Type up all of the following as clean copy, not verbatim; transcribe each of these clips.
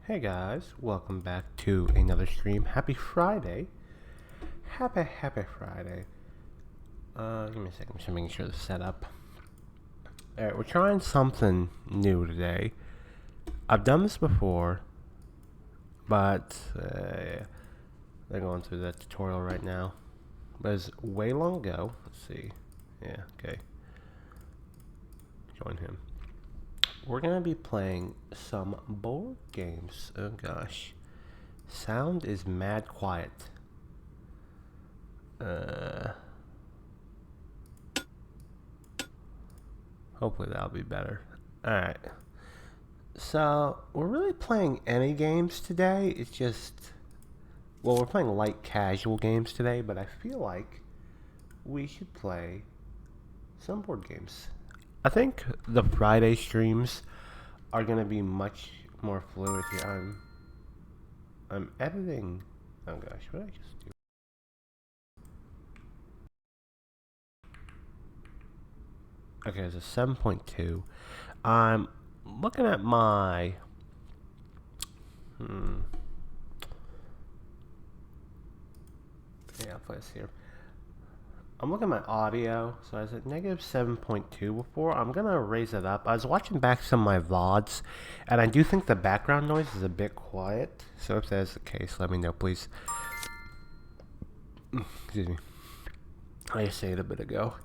Hey guys, welcome back to another stream. Happy Friday. Happy Friday. Give me a second, just making sure the setup. Alright, we're trying something new today. I've done this before, but they're going through that tutorial right now. But it's way long ago. Let's see. Yeah, okay. Join him. We're gonna be playing some board games. Oh gosh. Sound is mad quiet. Hopefully that'll be better. Alright. So, we're really playing any games today. It's just... Well, we're playing light casual games today, but I feel like we should play some board games. I think the Friday streams are going to be much more fluid here. I'm editing... Oh gosh, what did I just do? Okay, it's a 7.2. I'm looking at my... Yeah, I'll play this here. I'm looking at my audio, so I was at negative 7.2 before. I'm going to raise it up. I was watching back some of my VODs, and I do think the background noise is a bit quiet. So if that's the case, let me know, please. Excuse me. I just said it a bit ago.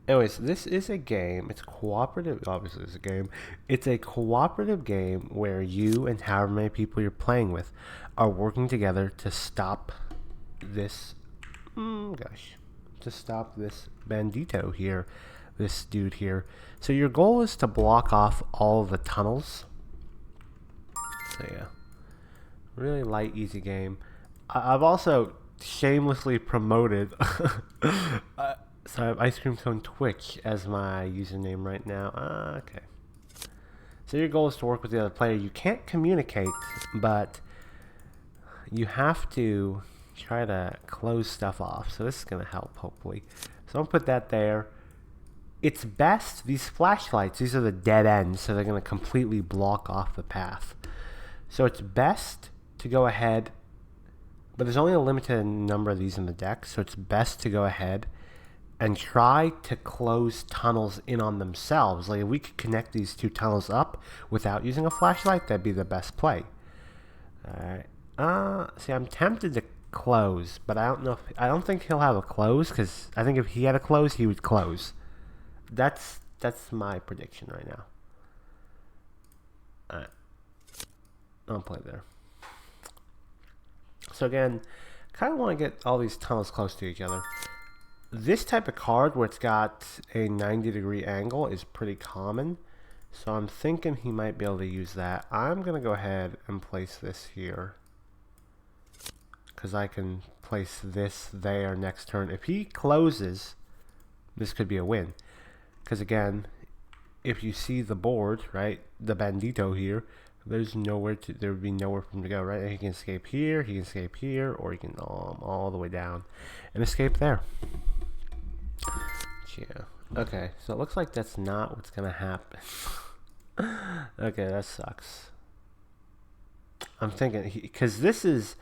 Anyways, this is a game. It's cooperative. Obviously, it's a game. It's a cooperative game where you and however many people you're playing with are working together to stop this... to stop this Bandido here, this dude here. So your goal is to block off all of the tunnels. So yeah, really light, easy game. I've also shamelessly promoted so I have Ice Cream Cone Twitch as my username right now. Okay. So your goal is to work with the other player. You can't communicate, but you have to try to close stuff off. So this is going to help, hopefully. So I'll put that there. It's best, these flashlights, these are the dead ends, so they're going to completely block off the path. So it's best to go ahead, but there's only a limited number of these in the deck, so it's best to go ahead and try to close tunnels in on themselves. Like if we could connect these two tunnels up without using a flashlight, that'd be the best play. Alright. See, I'm tempted to close, but I don't know if, I don't think he'll have a close, because I think if he had a close, he would close. That's my prediction right now. Alright. I'll play there. So again, kind of want to get all these tunnels close to each other. This type of card where it's got a 90-degree angle is pretty common. So I'm thinking he might be able to use that. I'm going to go ahead and place this here, because I can place this there next turn. If he closes, this could be a win. Because again, if you see the board, right, the Bandido here, there's nowhere to, there would be nowhere for him to go, right? He can escape here, he can escape here, or he can all the way down and escape there. Yeah. Okay, so it looks like that's not what's gonna happen. Okay, that sucks. I'm thinking, because this is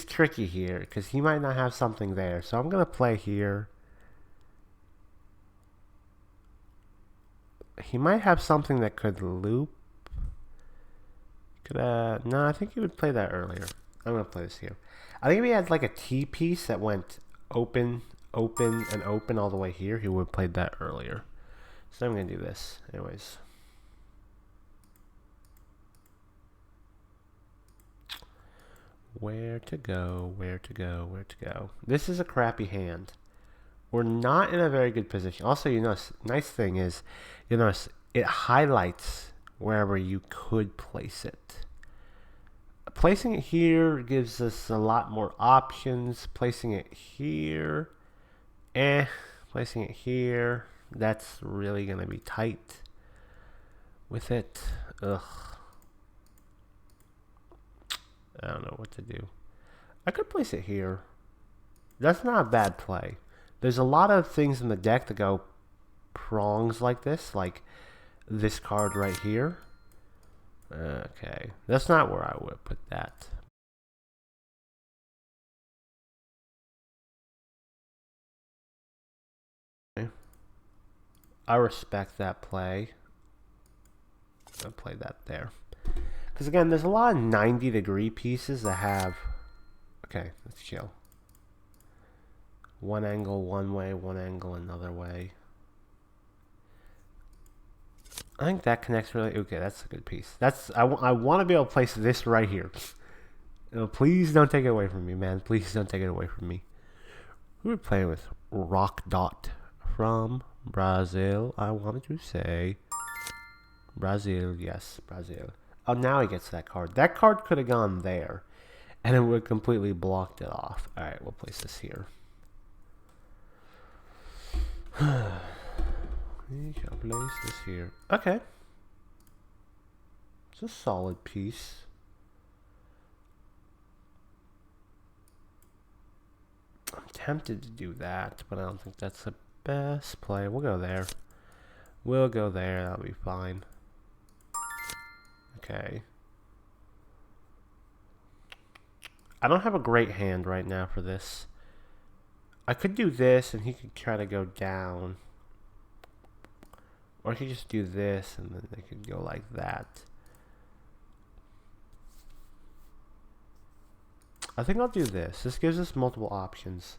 tricky here, because he might not have something there. So I'm gonna play here. He might have something that could loop. No, I think he would play that earlier. I'm gonna play this here. I think if he had like a T piece that went open, open, and open all the way here, he would have played that earlier. So I'm gonna do this anyways. Where to go, where to go, where to go. This is a crappy hand. We're not in a very good position. Also, you notice, nice thing is, you notice it highlights wherever you could place it. Placing it here gives us a lot more options. Placing it here, placing it here, that's really gonna be tight with it. Ugh. I don't know what to do. I could place it here. That's not a bad play. There's a lot of things in the deck that go prongs like this card right here. Okay, that's not where I would put that. Okay. I respect that play. I'll play that there. Because again, there's a lot of 90-degree pieces that have... Okay, let's chill. One angle one way, one angle another way. I think that connects really... Okay, that's a good piece. I want to be able to place this right here. Please don't take it away from me, man. Please don't take it away from me. Who are we playing with? Rock Dot from Brazil. I wanted to say Brazil. Yes, Brazil. Oh, now he gets that card. That card could have gone there, and it would have completely blocked it off. All right, we'll place this here. We shall place this here. Okay. It's a solid piece. I'm tempted to do that, but I don't think that's the best play. We'll go there. We'll go there. That'll be fine. Okay. I don't have a great hand right now for this. I could do this, and he could try to go down. Or I could just do this, and then they could go like that. I think I'll do this. This gives us multiple options.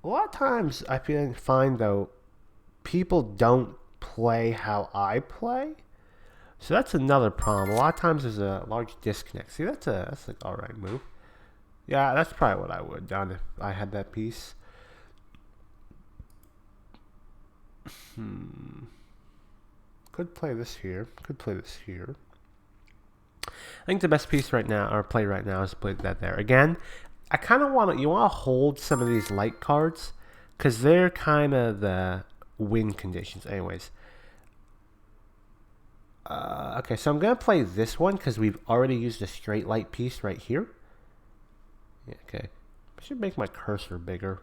A lot of times, I find, though, people don't play how I play. So that's another problem. A lot of times there's a large disconnect. See, that's an alright move. Yeah, that's probably what I would have done if I had that piece. Could play this here. Could play this here. I think the best piece right now, or play right now, is to play that there. Again, I kind of want to, you want to hold some of these light cards, because they're kind of the win conditions. Anyways. Okay, so I'm going to play this one, because we've already used a straight light piece right here. Yeah, okay. I should make my cursor bigger.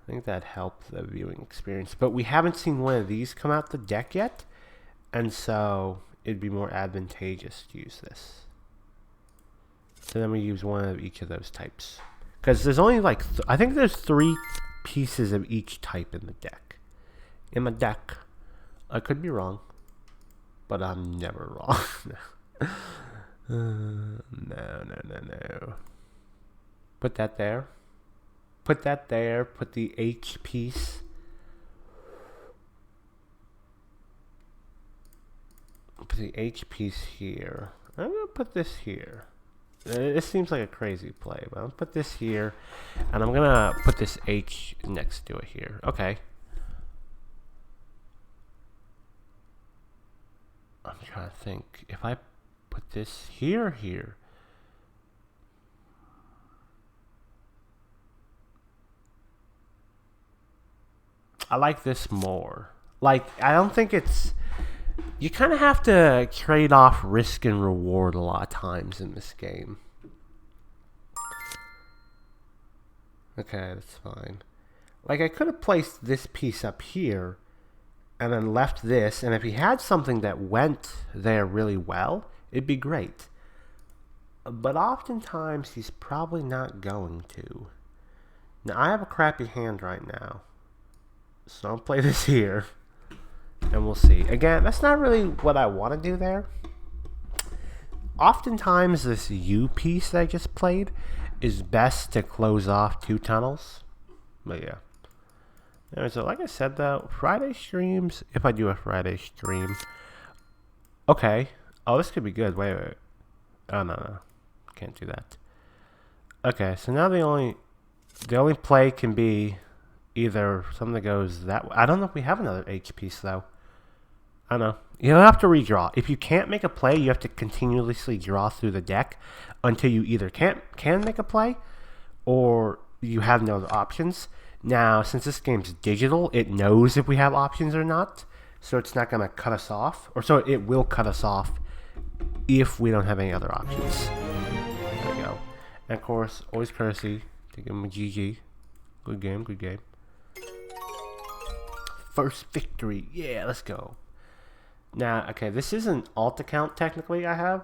I think that helped the viewing experience. But we haven't seen one of these come out the deck yet. And so it'd be more advantageous to use this. So then we use one of each of those types. Because there's only like, I think there's 3 pieces of each type in the deck. In my deck. I could be wrong. But I'm never wrong. No. Put that there. Put that there. Put the H piece. Put the H piece here. I'm going to put this here. This seems like a crazy play, but I'll put this here. And I'm going to put this H next to it here. Okay. I'm trying to think. If I put this here. I like this more. Like, I don't think it's... You kind of have to trade off risk and reward a lot of times in this game. Okay, that's fine. Like, I could have placed this piece up here and then left this, and if he had something that went there really well, it'd be great. But oftentimes, he's probably not going to. Now, I have a crappy hand right now. So I'll play this here. And we'll see. Again, that's not really what I want to do there. Oftentimes, this U piece that I just played is best to close off 2 tunnels. But yeah. Anyway, so like I said, though, Friday streams, if I do a Friday stream. Okay. Oh, this could be good. Wait. Oh, no. Can't do that. Okay, so now the only play can be either something that goes that way. I don't know if we have another H piece, though. I don't know. You'll have to redraw. If you can't make a play, you have to continuously draw through the deck until you either can make a play or you have no other options. Now, since this game's digital, it knows if we have options or not, so it's not going to cut us off. Or so it will cut us off if we don't have any other options. There we go. And of course, always courtesy to give him a GG. Good game, good game. First victory. Yeah, let's go. Now, okay, this is an alt account technically I have.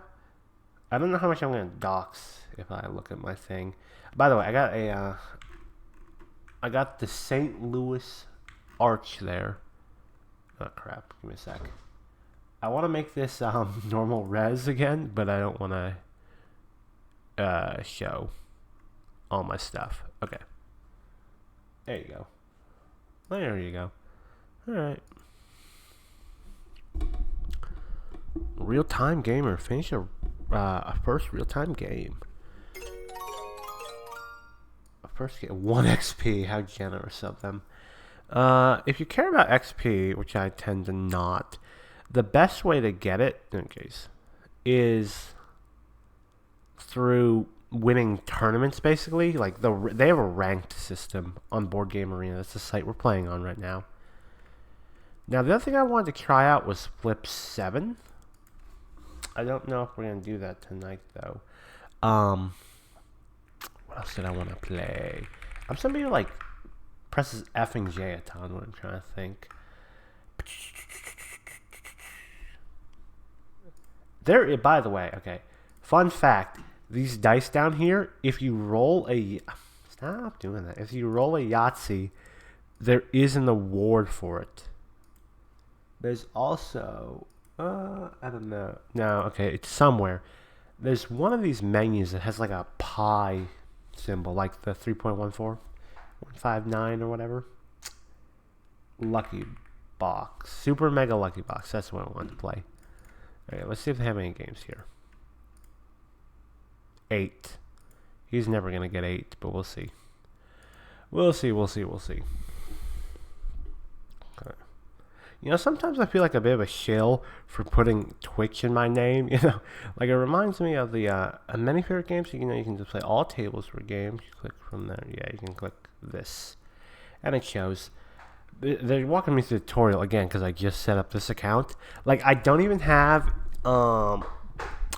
I don't know how much I'm gonna dox if I look at my thing. By the way, I got the St. Louis Arch there. Oh crap! Give me a sec. I want to make this normal res again, but I don't want to show all my stuff. Okay. There you go. There you go. All right. Real-time gamer. Finish a first real-time game. A first game. 1 XP. How generous of them. If you care about XP, which I tend to not, the best way to get it, in case, is through winning tournaments. Basically, like they have a ranked system on Board Game Arena. That's the site we're playing on right now. Now, the other thing I wanted to try out was Flip 7. I don't know if we're gonna do that tonight, though. What else did I want to play? I'm somebody who like presses F and J a ton when I'm trying to think. There, by the way, okay. Fun fact: these dice down here, if you roll a, stop doing that. If you roll a Yahtzee, there is an award for it. There's also, I don't know. No, okay, it's somewhere. There's one of these menus that has like a pi symbol, like the 3.14159 or whatever. Lucky box, super mega lucky box. That's what I wanted to play. Okay, let's see if they have any games here. 8. He's never gonna get 8, but we'll see. We'll see. Okay. You know, sometimes I feel like a bit of a shill for putting Twitch in my name. You know, like it reminds me of the many favorite games. You know, you can just play all tables for games. You click from there. Yeah, you can click this, and it shows. They're walking me through the tutorial again because I just set up this account. Like I don't even have. I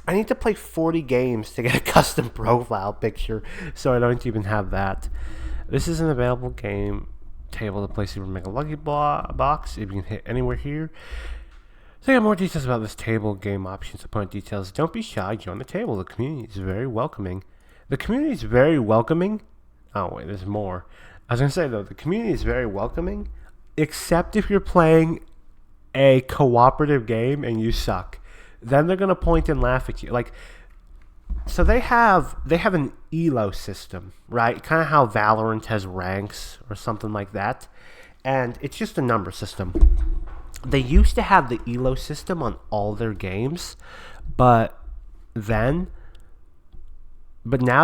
need to play 40 games to get a custom profile picture, so I don't even have that. This is an available game table to play Super Mega Lucky Box. If you can hit anywhere here. So I got more details about this table, game options, opponent details. Don't be shy, join the table. The community is very welcoming. The community is very welcoming. Oh wait, there's more. I was gonna say though, the community is very welcoming, except if you're playing a cooperative game and you suck. Then they're gonna point and laugh at you. Like, so they have an elo system, right? Kind of how Valorant has ranks or something like that, and it's just a number system. They used to have the elo system on all their games, but now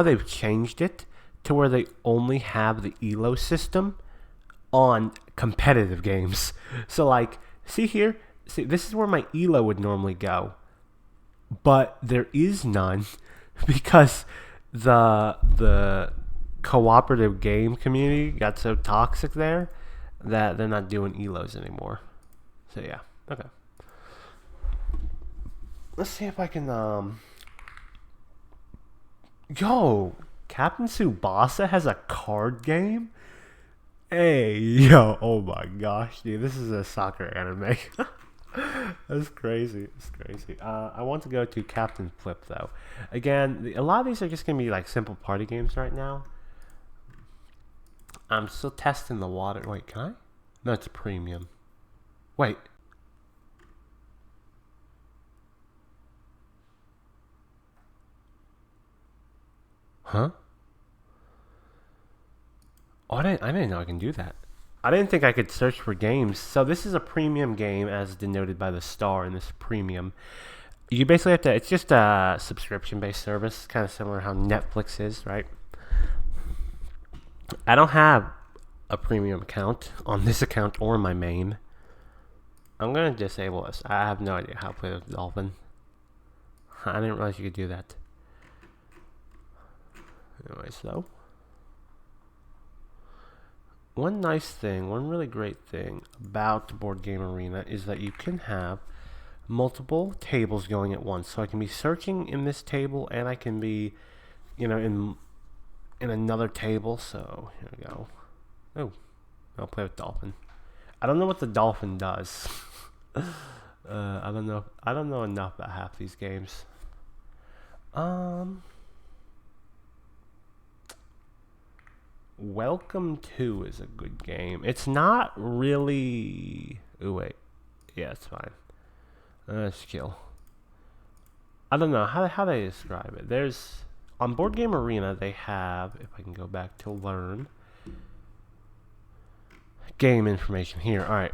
they've changed it to where they only have the elo system on competitive games. So like, see here, this is where my elo would normally go, but there is none because the cooperative game community got so toxic there that they're not doing elos anymore. So yeah, okay. Let's see if I can yo, Captain Tsubasa has a card game? Hey, yo, oh my gosh, dude, this is a soccer anime. That's crazy. It's crazy. I want to go to Captain Flip though. Again, a lot of these are just gonna be like simple party games right now. I'm still testing the water. Wait, can I? No, it's premium. Wait. Huh? Oh, I didn't know I can do that. I didn't think I could search for games. So this is a premium game, as denoted by the star in this premium. You basically have to. It's just a subscription-based service, kind of similar to how Netflix is, right? I don't have a premium account on this account or my main. I'm gonna disable this. I have no idea how to play with Dolphin. I didn't realize you could do that. Anyways, though. One nice thing, one really great thing about Board Game Arena is that you can have multiple tables going at once. So I can be searching in this table and I can be, you know, in another table. So here we go. Oh, I'll play with Dolphin. I don't know what the Dolphin does. I don't know. I don't know enough about half these games. Um, Welcome to is a good game. It's not really. Oh wait, yeah, it's fine. Skill. I don't know how they describe it. There's on Board Game Arena they have. If I can go back to learn game information here. All right.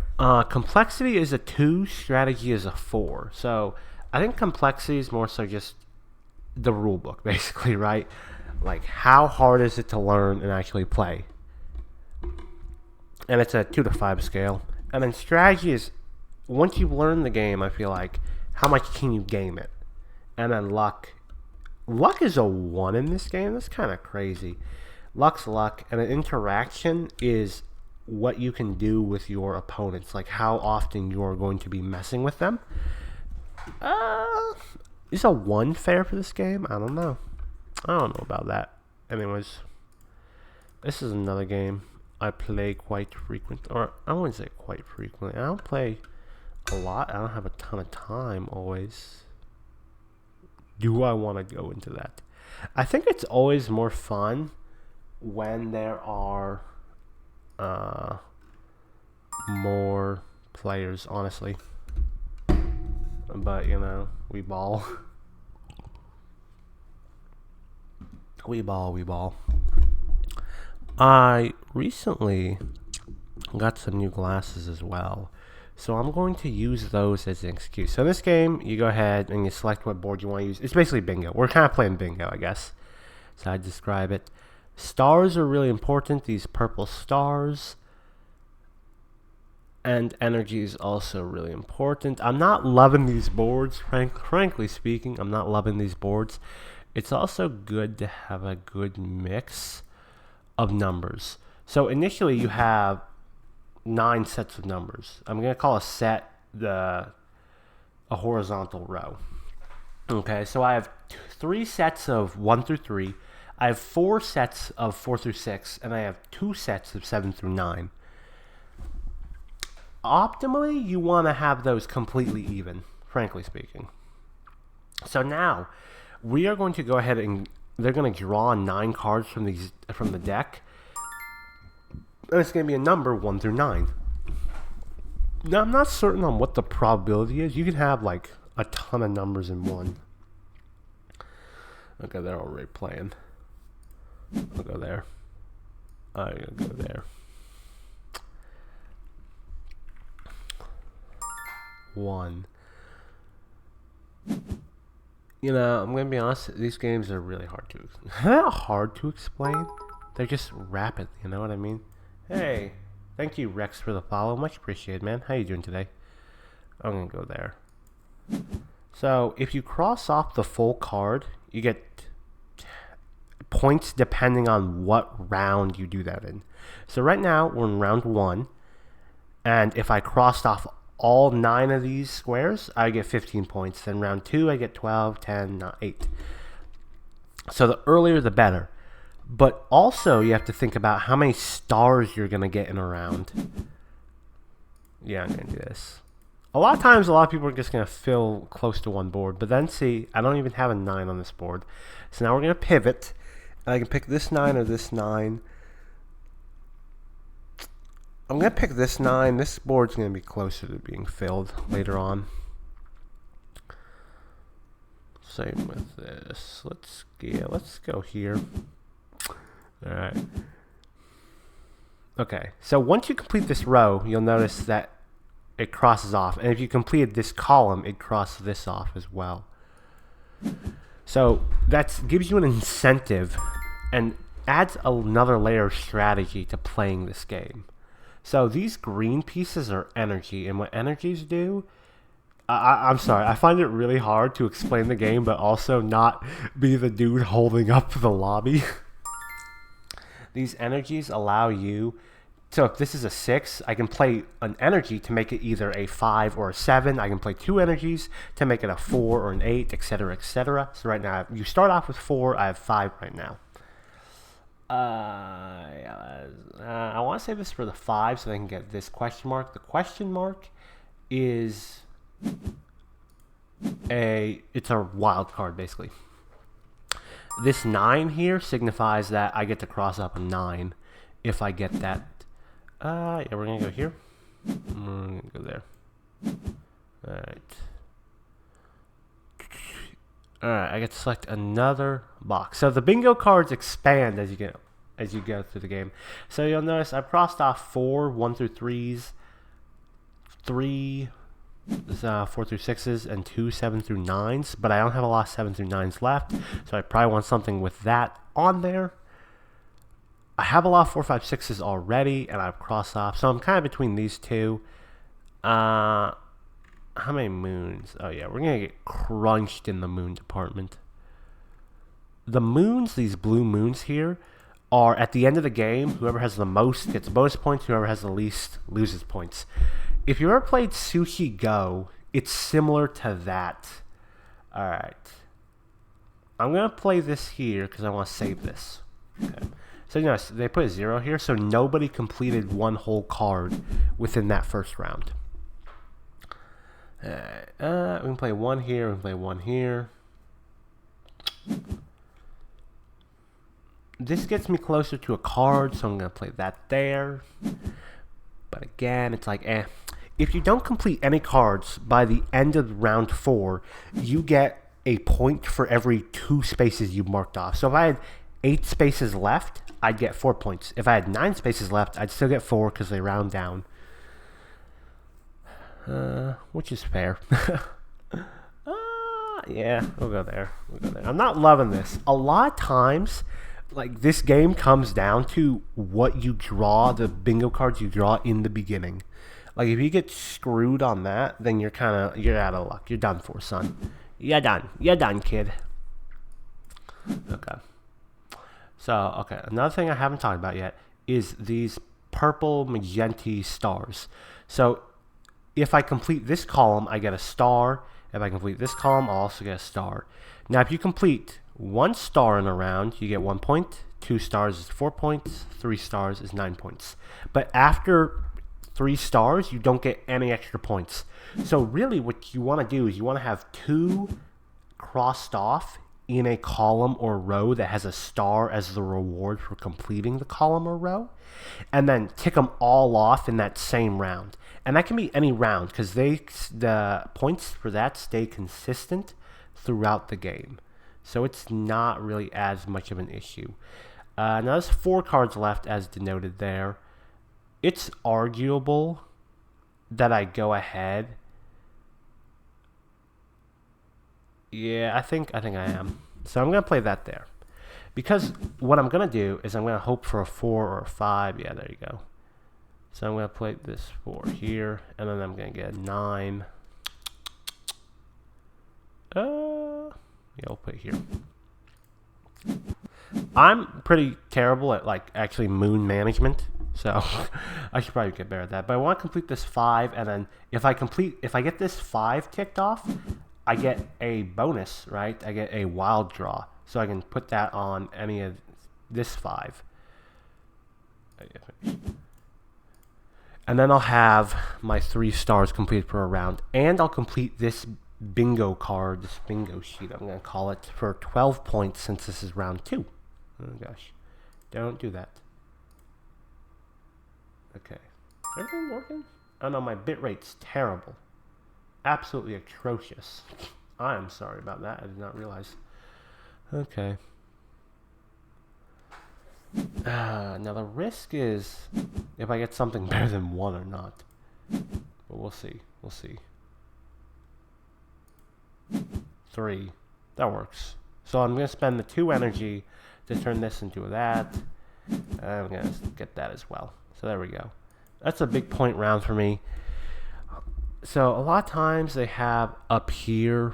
Complexity is a 2. Strategy is a 4. So I think complexity is more so just the rule book, basically, right? Like how hard is it to learn and actually play? And it's a 2 to 5 scale. And then strategy is once you learn the game, I feel like how much can you game it? And then luck. Luck is a 1 in this game. That's kind of crazy. Luck's luck, and an interaction is what you can do with your opponents, like how often you're going to be messing with them. Is a 1 fair for this game? I don't know. I don't know about that. Anyways, this is another game I play quite frequently, or I wouldn't say quite frequently. I don't play a lot. I don't have a ton of time always. Do I want to go into that? I think it's always more fun when there are more players, honestly. But, you know, we ball. We ball. I recently got some new glasses as well. So I'm going to use those as an excuse. So in this game, you go ahead and you select what board you want to use. It's basically bingo. We're kind of playing bingo, I guess. So I describe it. Stars are really important. These purple stars. And energy is also really important. I'm not loving these boards, frankly speaking. I'm not loving these boards. It's also good to have a good mix of numbers. So initially you have 9 sets of numbers. I'm going to call a set a horizontal row. Okay, so I have 3 sets of 1 through 3. I have 4 sets of 4 through 6, and I have 2 sets of 7 through 9. Optimally, you want to have those completely even, frankly speaking. So now, we are going to go ahead and they're going to draw 9 cards from the deck. And it's going to be a number 1 through 9. Now, I'm not certain on what the probability is. You can have like a ton of numbers in one. Okay, they're already playing. I'll go there. I'm going to go there. 1. You know, I'm going to be honest, these games are really hard to explain. They're just rapid, you know what I mean? Hey, thank you, Rex, for the follow. Much appreciated, man. How you doing today? I'm going to go there. So, if you cross off the full card, you get points depending on what round you do that in. So right now, we're in round 1. And if I crossed off all 9 of these squares, I get 15 points. Then round 2, I get 12, 10, 8. So the earlier, the better. But also, you have to think about how many stars you're going to get in a round. Yeah, I'm going to do this. A lot of times, a lot of people are just going to fill close to one board. But then, see, I don't even have a 9 on this board. So now we're going to pivot. And I can pick this 9 or this 9. I'm going to pick this 9. This board's going to be closer to being filled later on. Same with this. Let's go here. Alright. Okay, so once you complete this row, you'll notice that it crosses off. And if you completed this column, it crosses this off as well. So that gives you an incentive and adds another layer of strategy to playing this game. So these green pieces are energy, and what energies do, I'm sorry, I find it really hard to explain the game, but also not be the dude holding up the lobby. These energies allow you, so if this is a 6, I can play an energy to make it either a 5 or a 7. I can play 2 energies to make it a 4 or an 8, etc., etc. So right now, you start off with 4, I have 5 right now. I want to save this for the 5 so I can get this question mark. The question mark is it's a wild card basically. This 9 here signifies that I get to cross up a 9 if I get that. Yeah, we're gonna go here. We're gonna go there. Alright. Alright, I get to select another box. So the bingo cards expand as you go through the game. So you'll notice I've crossed off 4 1 through 3s, 3 4 through 6s, and 2 7 through 9s, but I don't have a lot of 7 through 9s left, so I probably want something with that on there. I have a lot of 4 5 6s already, and I've crossed off, so I'm kind of between these two. How many moons? Oh yeah, we're gonna get crunched in the moon department. The moons, these blue moons here, are at the end of the game. Whoever has the most gets bonus points. Whoever has the least loses points. If you ever played Sushi Go, it's similar to that. Alright. I'm going to play this here because I want to save this. Okay. So, you know, they put a 0 here, so nobody completed one whole card within that first round. We can play 1 here, we can play 1 here. This gets me closer to a card, so I'm going to play that there. But again, it's like, if you don't complete any cards by the end of round 4, you get a point for every 2 spaces you marked off. So if I had 8 spaces left, I'd get 4 points. If I had 9 spaces left, I'd still get 4 because they round down. Which is fair. Yeah, we'll go there. I'm not loving this. A lot of times, like, this game comes down to what you draw, the bingo cards you draw in the beginning. Like, if you get screwed on that, then you're out of luck. You're done for, son. You're done, kid. Okay. So, okay, another thing I haven't talked about yet is these purple magenta stars. So, if I complete this column, I get a star. If I complete this column, I'll also get a star. Now, if you complete 1 star in a round, you get 1 point. 2 stars is 4 points. 3 stars is 9 points. But after 3 stars, you don't get any extra points. So really what you want to do is you want to have 2 crossed off in a column or row that has a star as the reward for completing the column or row, and then tick them all off in that same round. And that can be any round because the points for that stay consistent throughout the game. So it's not really as much of an issue. Now there's 4 cards left as denoted there. It's arguable that I go ahead. Yeah, I think I am. So I'm going to play that there. Because what I'm going to do is I'm going to hope for a 4 or a 5. Yeah, there you go. So I'm going to play this 4 here, and then I'm going to get a 9. Yeah, I'll put it here. I'm pretty terrible at, like, actually moon management. So I should probably get better at that. But I want to complete this 5, and then if I get this 5 ticked off, I get a bonus, right? I get a wild draw. So I can put that on any of this 5. And then I'll have my 3 stars completed for a round. And I'll complete this bingo card, this bingo sheet, I'm going to call it, for 12 points since this is round 2. Oh gosh. Don't do that. Okay. Everything working? Oh no, my bit rate's terrible. Absolutely atrocious. I am sorry about that. I did not realize. Okay. Now the risk is if I get something better than 1 or not. But we'll see. We'll see. 3. That works. So I'm going to spend the 2 energy to turn this into that. I'm going to get that as well. So there we go. That's a big point round for me. So a lot of times they have up here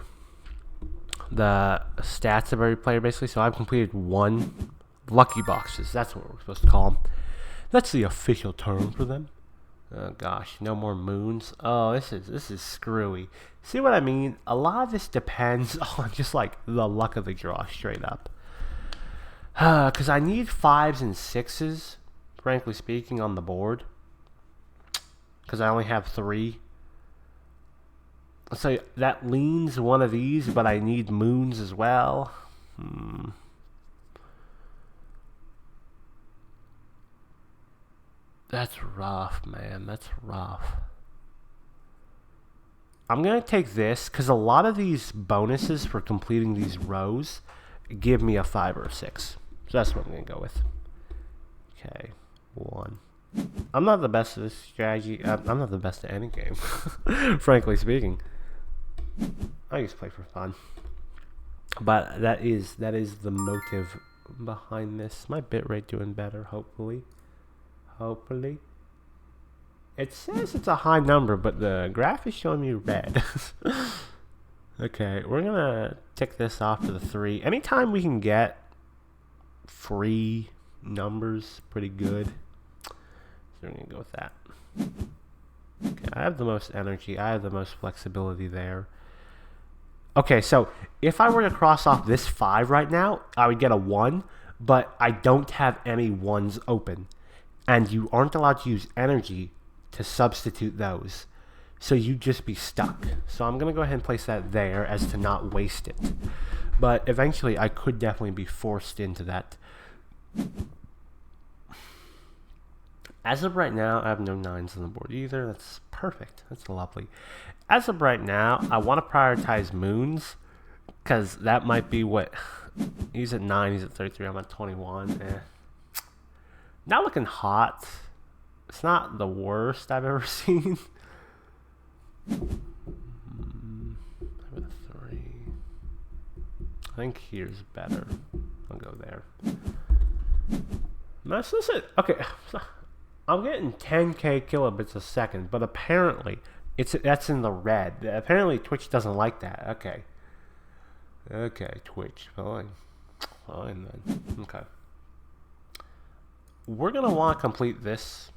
the stats of every player basically. So I've completed 1 lucky boxes. That's what we're supposed to call them. That's the official term for them. Oh gosh, no more moons. Oh, this is screwy. See what I mean? A lot of this depends on just like the luck of the draw, straight up. Because I need 5s and 6s, frankly speaking, on the board. Because I only have 3. So that leans one of these, but I need moons as well. That's rough, man. That's rough. I'm going to take this because a lot of these bonuses for completing these rows give me a 5 or a 6. So that's what I'm going to go with. Okay, 1. I'm not the best at this strategy. I'm not the best at any game, frankly speaking. I just play for fun. But that is the motive behind this. My bitrate doing better, hopefully. Hopefully. It says it's a high number, but the graph is showing me red. Okay, we're gonna tick this off to the 3. Anytime we can get free numbers, pretty good. So we're gonna go with that. Okay, I have the most energy. I have the most flexibility there. Okay, so if I were to cross off this 5 right now, I would get a 1, but I don't have any 1s open. And you aren't allowed to use energy to substitute those. So you'd just be stuck. So I'm going to go ahead and place that there as to not waste it. But eventually I could definitely be forced into that. As of right now, I have no 9s on the board either. That's perfect. That's lovely. As of right now, I want to prioritize moons, because that might be what... He's at 9, he's at 33, I'm at 21. Not looking hot. It's not the worst I've ever seen. With a 3. I think here's better. I'll go there. That's it. Okay. I'm getting 10k kilobits a second, but apparently that's in the red. Apparently Twitch doesn't like that. Okay. Okay, Twitch. Fine. Fine then. Okay. We're going to want to complete this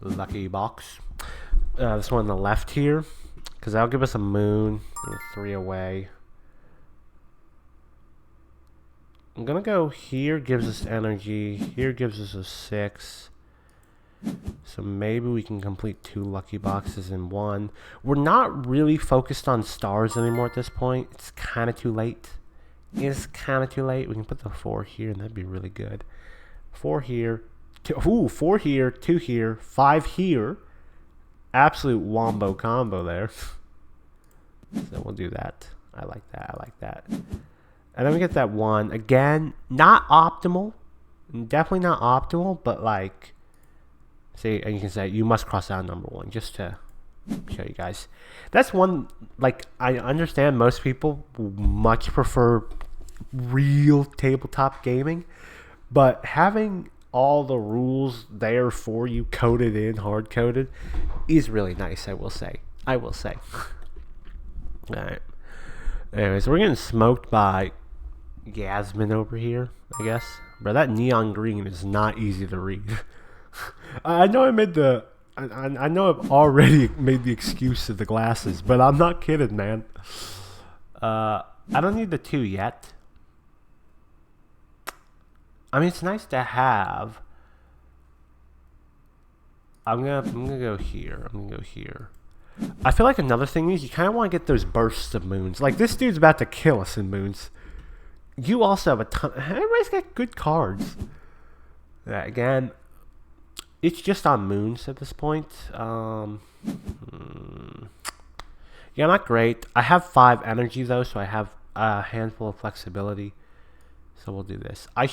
lucky box. This one on the left here, because that'll give us a moon. 3 away. I'm going to go here, gives us energy. Here gives us a 6. So maybe we can complete 2 lucky boxes in 1. We're not really focused on stars anymore at this point. It's kind of too late. It's kind of too late. We can put the 4 here, and that'd be really good. 4 here. 4 here. 2 here. 5 here. Absolute wombo combo there. So we'll do that. I like that. I like that. And then we get that 1. Again, not optimal. Definitely not optimal, but like... See, and you can say, you must cross out number 1, just to show you guys. That's one, like, I understand most people much prefer real tabletop gaming, but having all the rules there for you, coded in, hard-coded, is really nice, I will say. I will say. Alright. Anyways, we're getting smoked by Yasmin over here, I guess. Bro, that neon green is not easy to read. I know I know I've already made the excuse of the glasses, but I'm not kidding, man. I don't need the 2 yet. I mean, it's nice to have. I'm gonna go here. I'm gonna go here. I feel like another thing is you kind of want to get those bursts of moons. Like, this dude's about to kill us in moons. You also have a ton. Everybody's got good cards. Again, it's just on moons at this point. Yeah, not great. I have 5 energy though, so I have a handful of flexibility. So we'll do this. I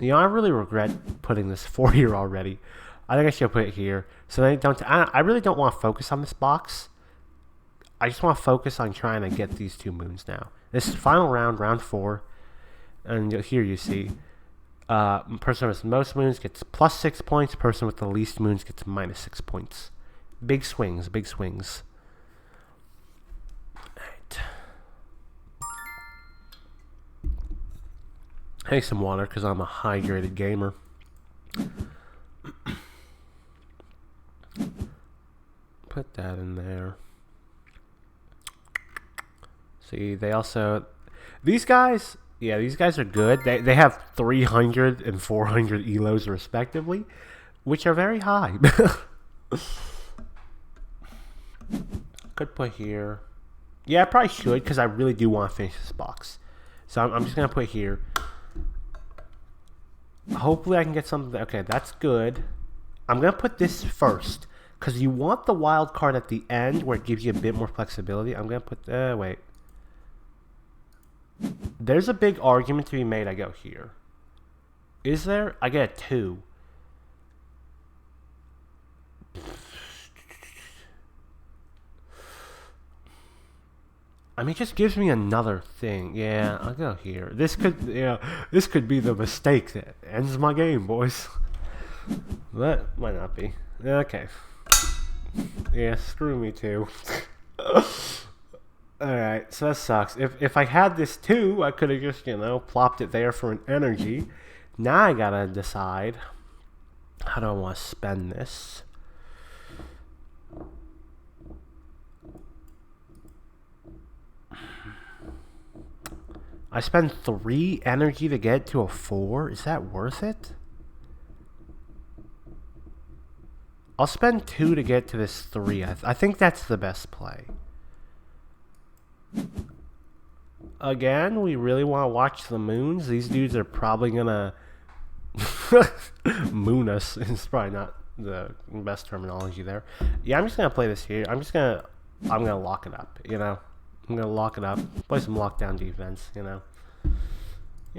really regret putting this 4 here already. I think I should put it here. So I really don't want to focus on this box. I just want to focus on trying to get these 2 moons now. This is final round, round 4, and here you see. Person with most moons gets plus 6 points. Person with the least moons gets minus 6 points. Big swings, big swings. Alright. I need some water because I'm a hydrated gamer. Put that in there. See, they also... These guys... Yeah, these guys are good. They have 300 and 400 elos respectively, which are very high. Could put here. Yeah, I probably should because I really do want to finish this box. So I'm just going to put here. Hopefully I can get something. Okay, that's good. I'm going to put this first because you want the wild card at the end where it gives you a bit more flexibility. I'm going to put... wait. There's a big argument to be made. I go here. Is there? I get a 2. I mean, it just gives me another thing. Yeah, I'll go here. This could be the mistake that ends my game, boys. But might not be. Okay. Yeah, screw me too. Alright, so that sucks. If I had this too, I could have just, plopped it there for an energy. Now I gotta decide how do I want to spend this. I spend 3 energy to get to a 4. Is that worth it? I'll spend 2 to get to this 3. I think that's the best play. Again, we really want to watch the moons. These dudes are probably gonna moon us. It's probably not the best terminology there. Yeah, I'm just gonna play this here. I'm gonna lock it up. I'm gonna lock it up. Play some lockdown defense. Play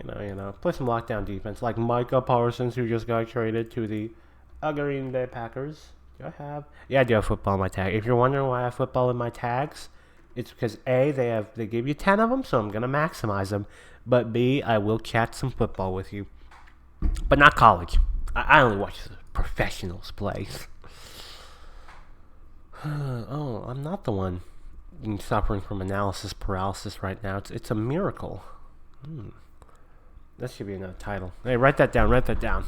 some lockdown defense like Micah Parsons, who just got traded to the Green Bay Packers. Do I have? Yeah, I do have football in my tag. If you're wondering why I have football in my tags, it's because A, they give you 10 of them, so I'm gonna maximize them. But B, I will chat some football with you, but not college. I only watch the professionals play. Oh, I'm not the one suffering from analysis paralysis right now. It's a miracle. That should be another title. Hey, write that down. Write that down.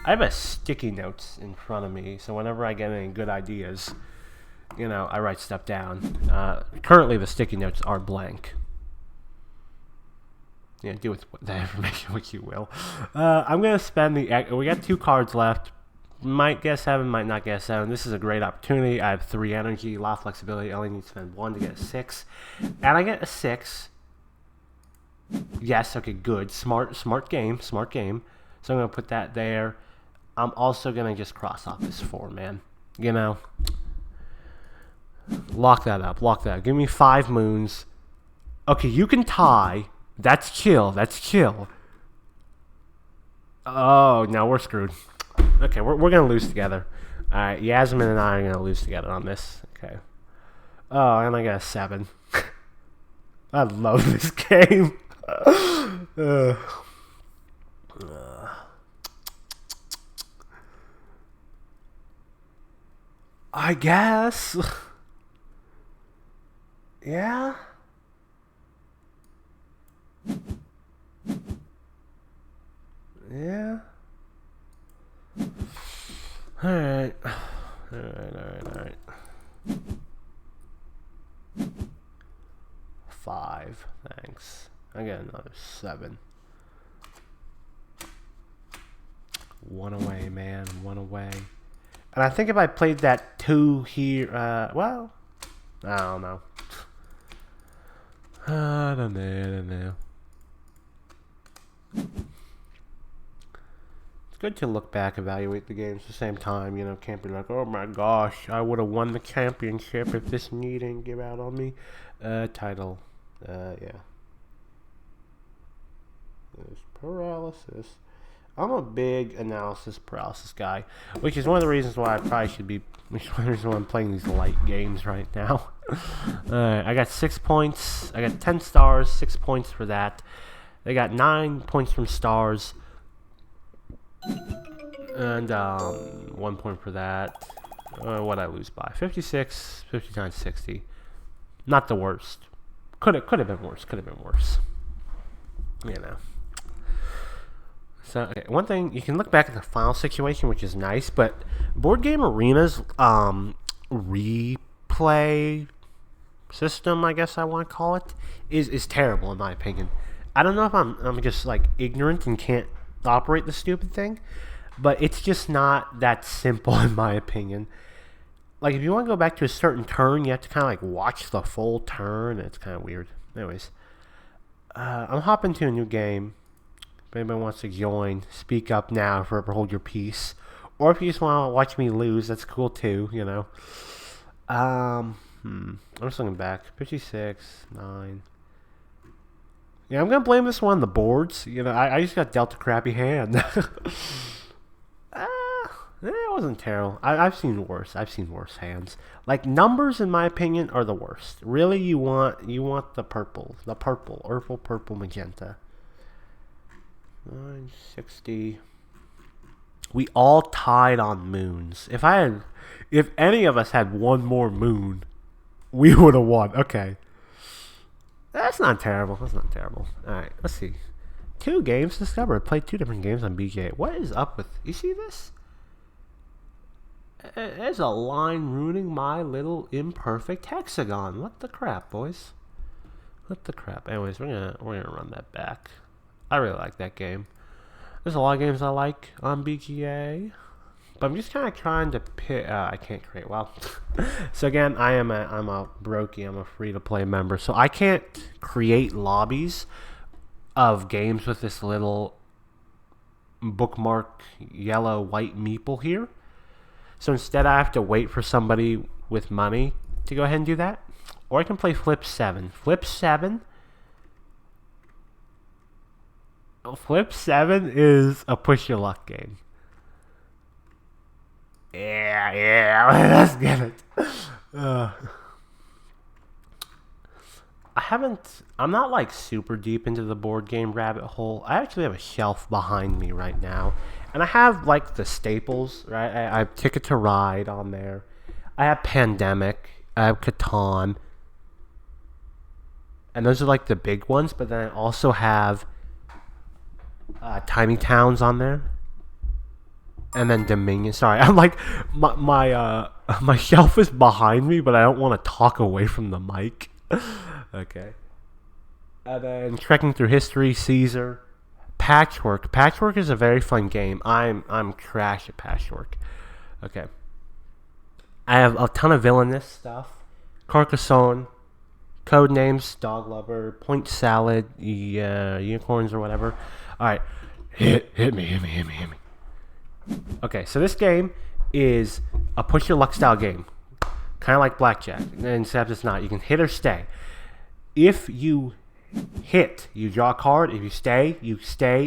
I have a sticky notes in front of me, so whenever I get any good ideas, I write stuff down. Currently, the sticky notes are blank. Yeah, do with that information what you will. I'm gonna spend we got 2 cards left. Might get 7, might not get 7. This is a great opportunity. I have 3 energy, a lot of flexibility. I only need to spend 1 to get a 6, and I get a 6. Yes, okay, good. Smart game. So I'm gonna put that there. I'm also gonna just cross off this 4, man. Lock that up. Give me 5 moons. Okay, you can tie. That's chill. Oh, now we're screwed. Okay, we're gonna lose together. Alright, Yasmin and I are gonna lose together on this. Okay. Oh, and I got a 7. I love this game. I guess. Yeah. Yeah. Alright. 5. Thanks. I got another 7. 1 away, man. 1 away. And I think if I played that 2 here, well, I don't know. I don't know. It's good to look back, evaluate the games at the same time. Can't be like, oh my gosh, I would have won the championship if this knee didn't give out on me. Title. Yeah. There's paralysis. I'm a big analysis paralysis guy, which is one of the reasons why I probably should be. Which is one of the reasons why I'm playing these light games right now. I got 6 points. I got 10 stars, 6 points for that. They got 9 points from stars, and 1 point for that. What I lose by 56, 59, 60. Not the worst. Could have been worse. So, okay, one thing, you can look back at the final situation, which is nice, but Board Game Arena's replay system, I guess I want to call it, is terrible in my opinion. I don't know if I'm just ignorant and can't operate the stupid thing, but it's just not that simple in my opinion. like if you want to go back to a certain turn, you have to kind of like watch the full turn. It's kind of weird. Anyways, I'm hopping to a new game. If anybody wants to join, speak up now, forever hold your peace. Or if you just want to watch me lose, that's cool too, you know. I'm just looking back. 56, 9. Yeah, I'm going to blame this one on the boards. You know, I just got dealt a crappy hand. It wasn't terrible. I've seen worse. I've seen worse hands. Like, numbers, in my opinion, are the worst. Really, you want the purple. The purple, magenta. 960. We all tied on moons. If any of us had one more moon, we would have won. Okay. That's not terrible. Alright, let's see. 2 games discovered. Played 2 different games on BJ. What is up with... You see this? There's a line ruining my little imperfect hexagon. What the crap, boys? What the crap? Anyways, we're gonna run that back. I really like that game. There's a lot of games I like on BGA, but I'm just kind of trying to pick. I can't create. Well, so again, I'm a brokey. I'm a free-to-play member, so I can't create lobbies of games with this little bookmark yellow white meeple here. So instead, I have to wait for somebody with money to go ahead and do that, or I can play Flip 7. Flip 7 is a push your luck game. Yeah, let's get it. I'm not like super deep into the board game rabbit hole. I actually have a shelf behind me right now. And I have like the staples, right? I have Ticket to Ride on there. I have Pandemic. I have Catan. And those are like the big ones. But then I also have Tiny Towns on there. And then Dominion. Sorry, I'm like my shelf is behind me, but I don't want to talk away from the mic. Okay. And then Trekking Through History, Caesar, Patchwork. Patchwork is a very fun game. I'm trash at Patchwork. Okay. I have a ton of villainous stuff. Carcassonne, Codenames, Dog Lover, Point Salad, Unicorns or whatever. All right, hit me. Okay, so this game is a push your luck style game, kind of like blackjack, except it's not. You can hit or stay. If you hit, you draw a card. If you stay,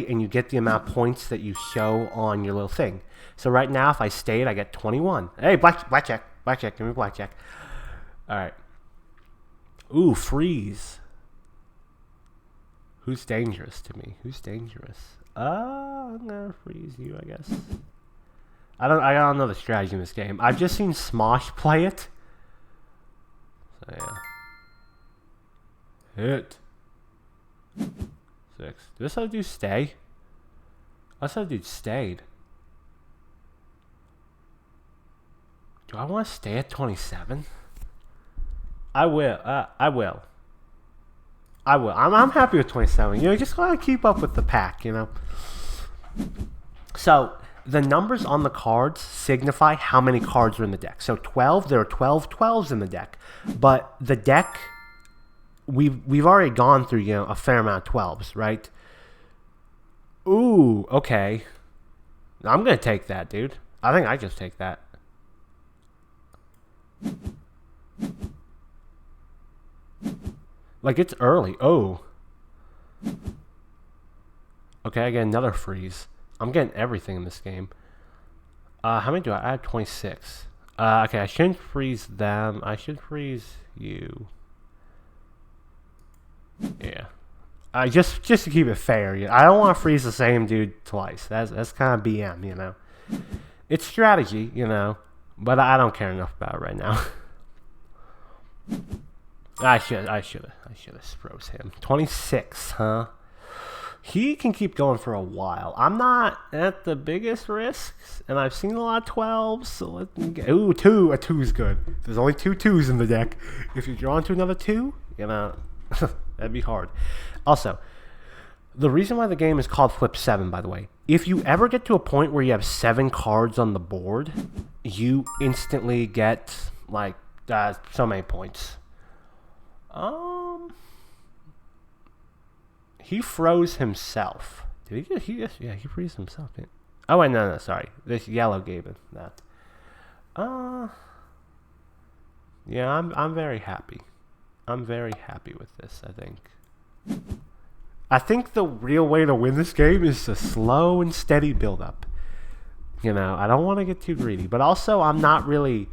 and you get the amount of points that you show on your little thing. So right now, if I stayed, I get 21. Hey, blackjack, give me blackjack. All right. Ooh, freeze. Who's dangerous to me? Who's dangerous? I'm gonna freeze you, I guess. I don't know the strategy in this game. I've just seen Smosh play it. So yeah. Hit. 6. Did this other dude stay? This other dude stayed. Do I want to stay at 27? I will. I'm happy with 27. You know, just gotta keep up with the pack, you know. So the numbers on the cards signify how many cards are in the deck. So 12, there are 12 12s in the deck. But the deck, we've already gone through, you know, a fair amount of 12s, right? Ooh, okay. I'm gonna take that, dude. I think I just take that. Like, it's early. Oh. Okay, I get another freeze. I'm getting everything in this game. How many do I have? 26. Okay, I shouldn't freeze them. I should freeze you. Yeah. Just to keep it fair. I don't want to freeze the same dude twice. That's kind of BM, you know. It's strategy, you know. But I don't care enough about it right now. I should have froze him. 26, huh? He can keep going for a while. I'm not at the biggest risks, and I've seen a lot of 12s, so let me get... Ooh, 2. A 2's good. There's only 2 2s in the deck. If you draw into another 2, you know, that'd be hard. Also, the reason why the game is called Flip 7, by the way, If you ever get to a point where you have 7 cards on the board, you instantly get like so many points. He froze himself. Did he? Yeah, he froze himself. Yeah. Oh wait, no, sorry. This yellow gave him that. Yeah, I'm very happy. I'm very happy with this. I think the real way to win this game is a slow and steady build up. You know, I don't want to get too greedy, but also that's a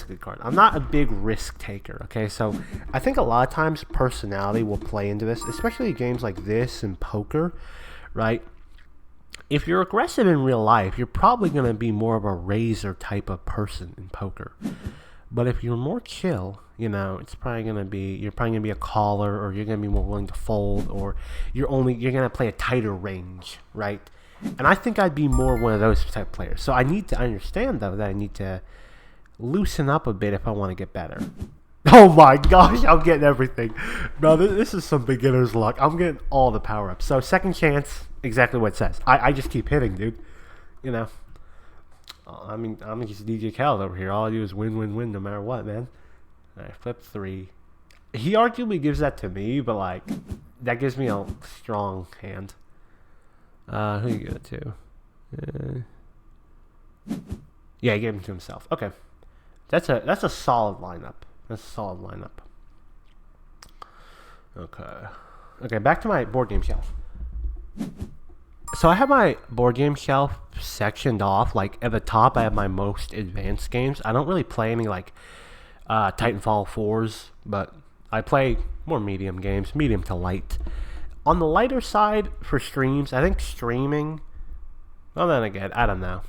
good card. I'm not a big risk taker, okay? So I think a lot of times personality will play into this, especially games like this and poker, right? If you're aggressive in real life, you're probably going to be more of a razor type of person in poker. But if you're more chill, you know, you're probably gonna be a caller, or you're gonna be more willing to fold, or you're gonna play a tighter range, right? And I think I'd be more one of those type of players. So I need to understand though that I need to loosen up a bit if I want to get better. Oh my gosh, I'm getting everything. Bro, this is some beginner's luck. I'm getting all the power ups. So second chance, exactly what it says. I just keep hitting, dude. You know. I mean, I'm just DJ Khaled over here. All I do is win, win, win, no matter what, man. All right, flip 3. He arguably gives that to me, but like, that gives me a strong hand. Who you give it to? Yeah, he gave him to himself. Okay, that's a solid lineup. Okay, back to my board game shelf. So I have my board game shelf sectioned off. Like at the top, I have my most advanced games. I don't really play any like Titanfall 4s, but I play more medium games, medium to light. On the lighter side for streams, I think streaming. Well, then again, I don't know,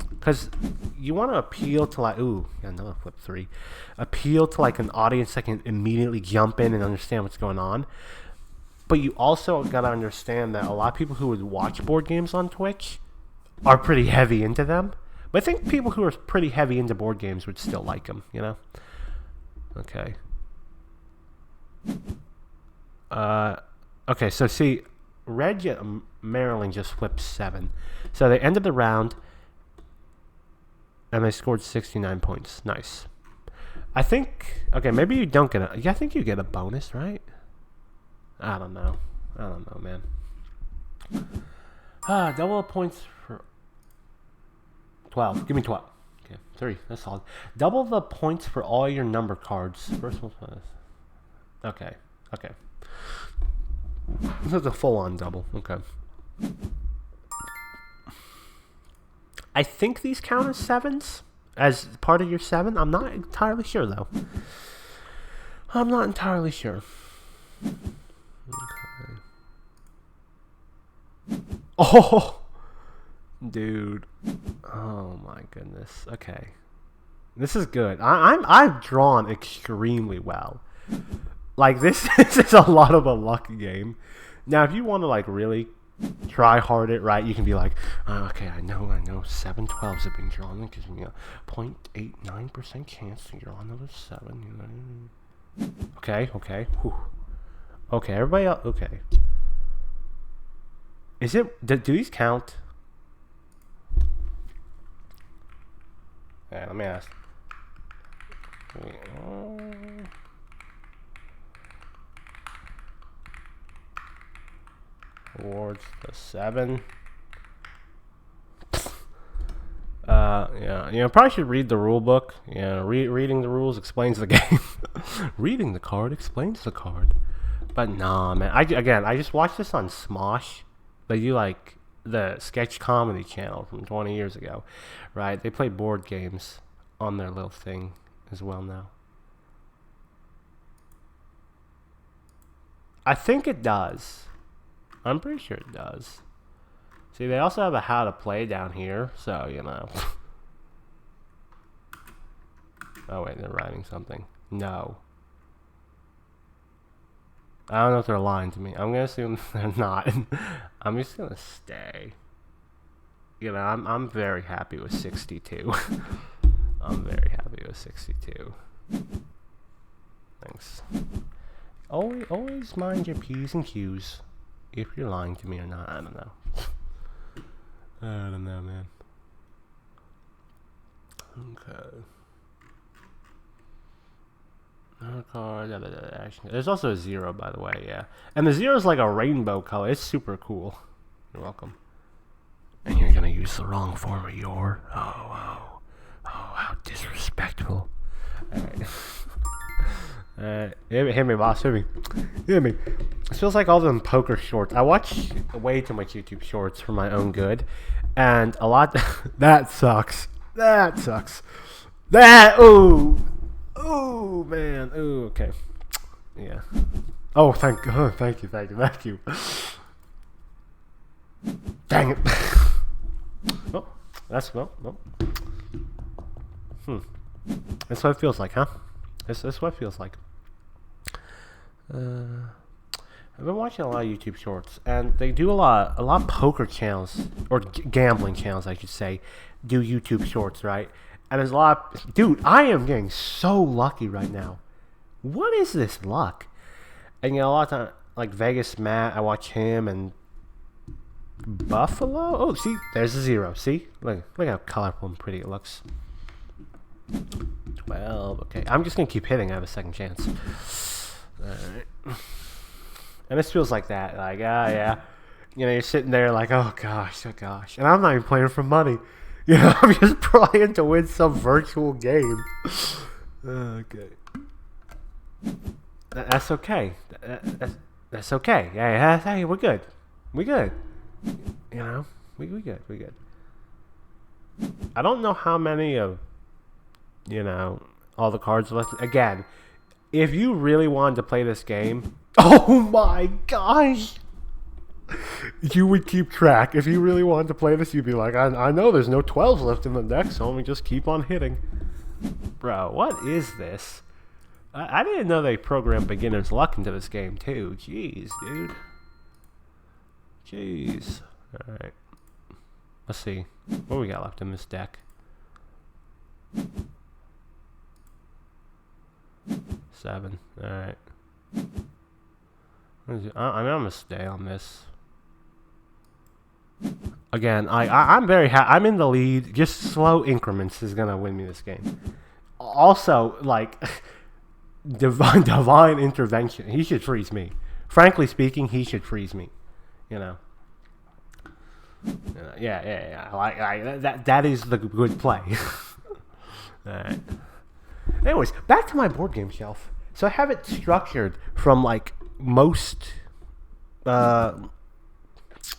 because you want to appeal to like another flip 3, appeal to like an audience that can immediately jump in and understand what's going on. But you also got to understand that a lot of people who would watch board games on Twitch are pretty heavy into them. But I think people who are pretty heavy into board games would still like them, you know? Okay. Okay, so see, Maryland just flipped 7. So they ended the round, and they scored 69 points. Nice. I think, okay, maybe you don't get I think you get a bonus, right? I don't know, man. Double points for 12. Give me 12. Okay, 3. That's solid. Double the points for all your number cards. First one. Okay. This is a full-on double. Okay. I think these count as 7s as part of your 7. I'm not entirely sure though. Okay. Oh, dude. Oh my goodness. Okay, this is good. I've drawn extremely well. Like this is a lot of a luck game. Now, if you want to like really try hard it right, you can be like, okay, I know 7 12s have been drawn. That gives me a 0.89% chance to draw another 7. Okay. Whew. Okay, everybody else. Okay. Is it? Do these count? Yeah, let me ask. Towards the 7. Yeah. Probably should read the rule book. Yeah, reading the rules explains the game. Reading the card explains the card. But nah, man. I just watched this on Smosh. They do like the sketch comedy channel from 20 years ago, right? They play board games on their little thing as well now. I think it does. I'm pretty sure it does. See, they also have a how to play down here, so, you know. Oh, wait, they're writing something. No. I don't know if they're lying to me. I'm going to assume they're not. I'm just going to stay. You know, I'm very happy with 62. I'm very happy with 62. Thanks. Always mind your P's and Q's. if you're lying to me or not. I don't know. I don't know, man. Okay. There's also a 0, by the way, yeah. And the 0 is like a rainbow color. It's super cool. You're welcome. And you're gonna use the wrong form of your. Oh, how disrespectful. Alright. Hit me, boss. Hit me. Hit me. It feels like all them poker shorts. I watch way too much YouTube shorts for my own good. And a lot. That sucks. That sucks. Ooh. Ooh, man. Ooh, okay. Yeah. Oh, thank you. Dang it. Oh, that's, well. That's what it feels like, huh? That's what it feels like. I've been watching a lot of YouTube shorts, and they do a lot of poker channels, or gambling channels, I should say, do YouTube shorts, right? And there's a lot dude, I am getting so lucky right now. What is this luck? And a lot of time, like Vegas Matt, I watch him, and Buffalo. Oh, see, there's a 0. See, look how colorful and pretty it looks. 12. Okay, I'm just gonna keep hitting. I have a second chance. Alright. And this feels like that. Like, yeah. You're sitting there like, oh gosh. And I'm not even playing for money. I'm just playing to win some virtual game. Okay. That's okay. That's okay. Yeah, hey, we're good. We good. We good. I don't know how many of, all the cards left. Again, if you really wanted to play this game, oh my gosh, you would keep track. If you really wanted to play this, you'd be like, I know there's no 12s left in the deck, so let me just keep on hitting. Bro, what is this? I didn't know they programmed beginner's luck into this game, too. Jeez, dude. Jeez. Alright. Let's see. What we got left in this deck? 7. Alright. I'm gonna stay on this. Again, I'm very I'm in the lead. Just slow increments is gonna win me this game. Also, like, divine intervention. He should freeze me. Frankly speaking, he should freeze me. Yeah. Like that is the good play. Alright. Anyways, back to my board game shelf. So I have it structured from like most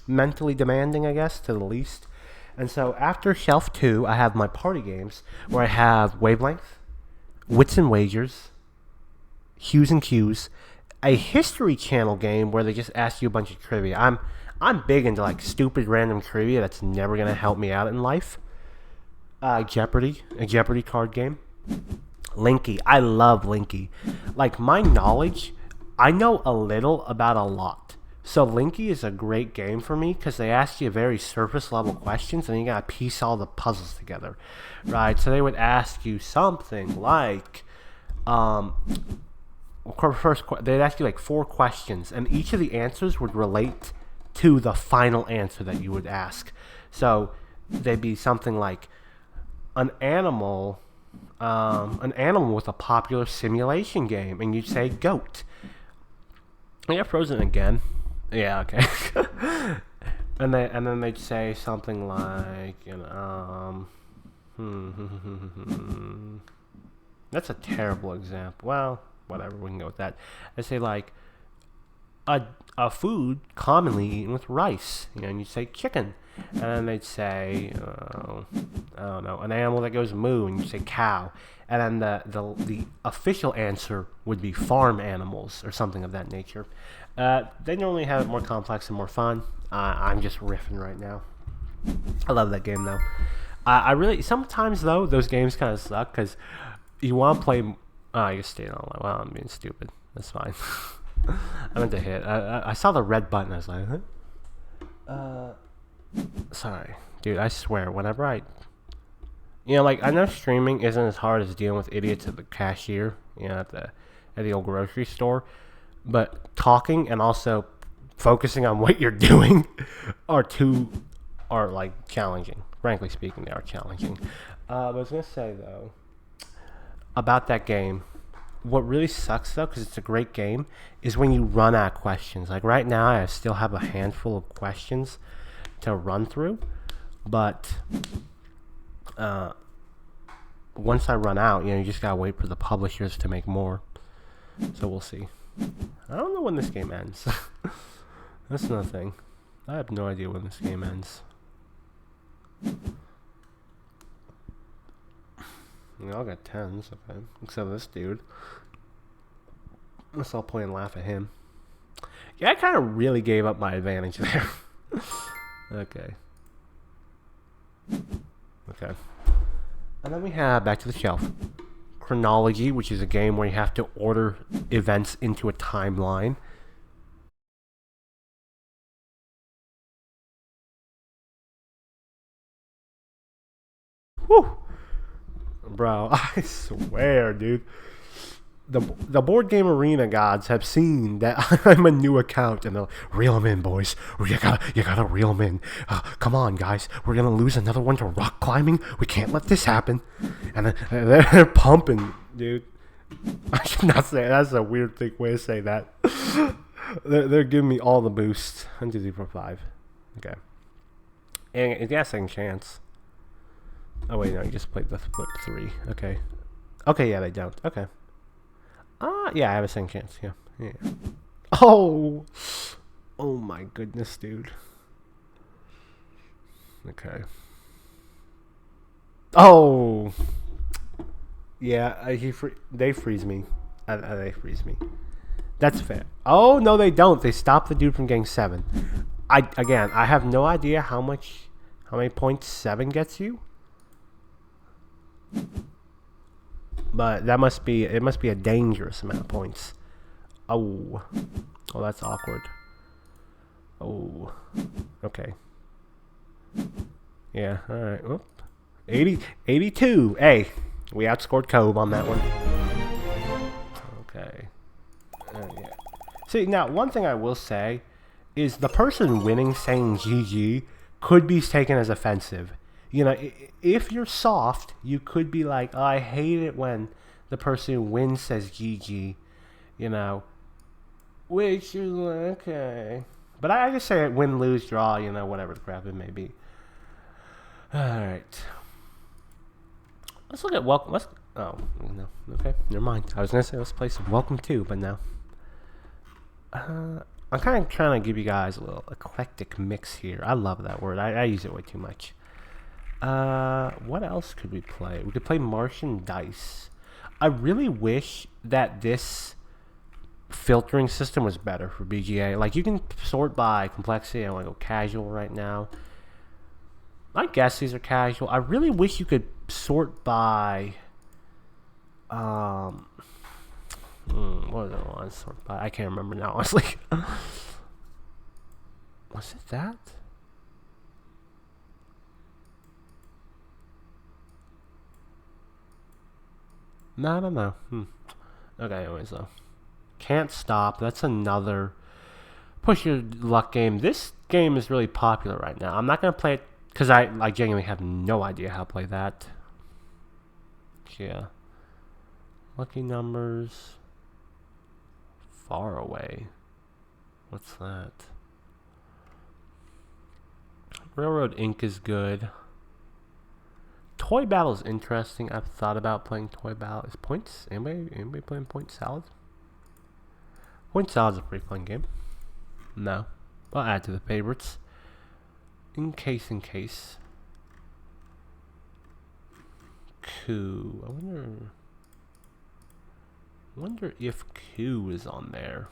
mentally demanding, I guess, to the least. And so after shelf 2, I have my party games where I have Wavelength, Wits and Wagers, Hues and Cues, a History Channel game where they just ask you a bunch of trivia. I'm big into like stupid random trivia that's never gonna help me out in life. Jeopardy, a Jeopardy card game. Linky, I love Linky. Like, my knowledge, I know a little about a lot. So Linky is a great game for me because they ask you very surface level questions and you gotta piece all the puzzles together, right? So they would ask you something like, first they'd ask you like 4 questions, and each of the answers would relate to the final answer that you would ask. So they'd be something like an animal with a popular simulation game, and you'd say goat. Yeah, frozen again. Yeah, okay. and then they'd say something like, that's a terrible example. Well, whatever, we can go with that. They say like a food commonly eaten with rice, and you'd say chicken. And then they'd say, I don't know, an animal that goes moo, and you say cow. And then the official answer would be farm animals or something of that nature. They normally have it more complex and more fun. I'm just riffing right now. I love that game though. I really sometimes though those games kind of suck because you want to play. You're staying online. Well, I'm being stupid. That's fine. I meant to hit. I saw the red button. I was like, huh? Sorry, dude. I swear, whenever I know streaming isn't as hard as dealing with idiots at the cashier, at the old grocery store, but talking and also focusing on what you're doing are like challenging. Frankly speaking, they are challenging. I was gonna say though about that game. What really sucks though, because it's a great game, is when you run out of questions. Like right now, I still have a handful of questions to run through, but once I run out, you just gotta wait for the publishers to make more. So we'll see. I don't know when this game ends. That's another thing. I have no idea when this game ends. We all got 10s, okay. Except this dude. Let's all play and laugh at him. Yeah, I kind of really gave up my advantage there. Okay. Okay. And then we have back to the shelf. Chronology, which is a game where you have to order events into a timeline. Whew. Bro, I swear, dude. The board game arena gods have seen that I'm a new account and they're like, reel them in, boys. You gotta reel them in. Come on, guys. We're gonna lose another one to rock climbing. We can't let this happen. And they're pumping, dude. I should not say that's a weird way to say that. They're giving me all the boosts. 1, 2, 3, 4, 5. Okay. And it got a second chance. Oh wait, no, you just played the flip 3. Okay. Okay, yeah, they don't. Okay. Yeah, I have a second chance. Yeah. Oh my goodness, dude. Okay. Oh. Yeah, they freeze me. They freeze me. That's fair. Oh no, they don't. They stop the dude from getting 7. I have no idea how many points 7 gets you. But it must be a dangerous amount of points. Oh, that's awkward. Oh, okay. Yeah, all right. Whoop. 82. Hey, we outscored Cove on that one. Okay. Yeah. See, now one thing I will say is the person winning saying GG could be taken as offensive. If you're soft, you could be like, oh, I hate it when the person who wins says GG, which is okay. But I just say it win, lose, draw, whatever the crap it may be. Alright. Let's look at Welcome. Oh, no. Okay, never mind. I was going to say let's play some Welcome 2, but no. I'm kind of trying to give you guys a little eclectic mix here. I love that word. I use it way too much. What else could we play? We could play Martian Dice. I really wish that this filtering system was better for BGA. Like, you can sort by complexity. I want to go casual right now. I guess these are casual. I really wish you could sort by what was it I want to sort by? I can't remember now, honestly. Was it that? No, I don't know. Okay, anyways, though. Can't Stop. That's another push your luck game. This game is really popular right now. I'm not going to play it because I genuinely have no idea how to play that. Yeah. Lucky Numbers. Far Away. What's that? Railroad Inc. is good. Toy Battle is interesting. I've thought about playing Toy Battle. Is Points? Anybody playing Point Salad? Point Salad's a pretty fun game. No. I'll add to the favorites. In case. Coup. I wonder if Coup is on there.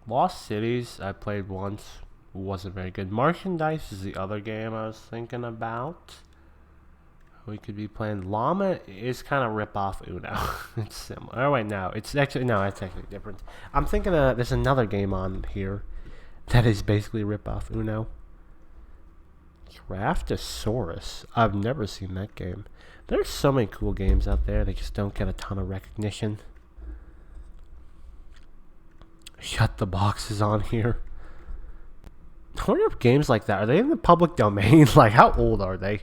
Lost Cities, I played once. Wasn't very good. Martian Dice is the other game I was thinking about. We could be playing. Llama is kind of rip off Uno. It's similar. Oh wait, no, it's actually different. I'm thinking there's another game on here that is basically rip off Uno. Draftosaurus. I've never seen that game. There's so many cool games out there. They just don't get a ton of recognition. shut the boxes on here. I wonder if games like that, are they in the public domain? Like, how old are they?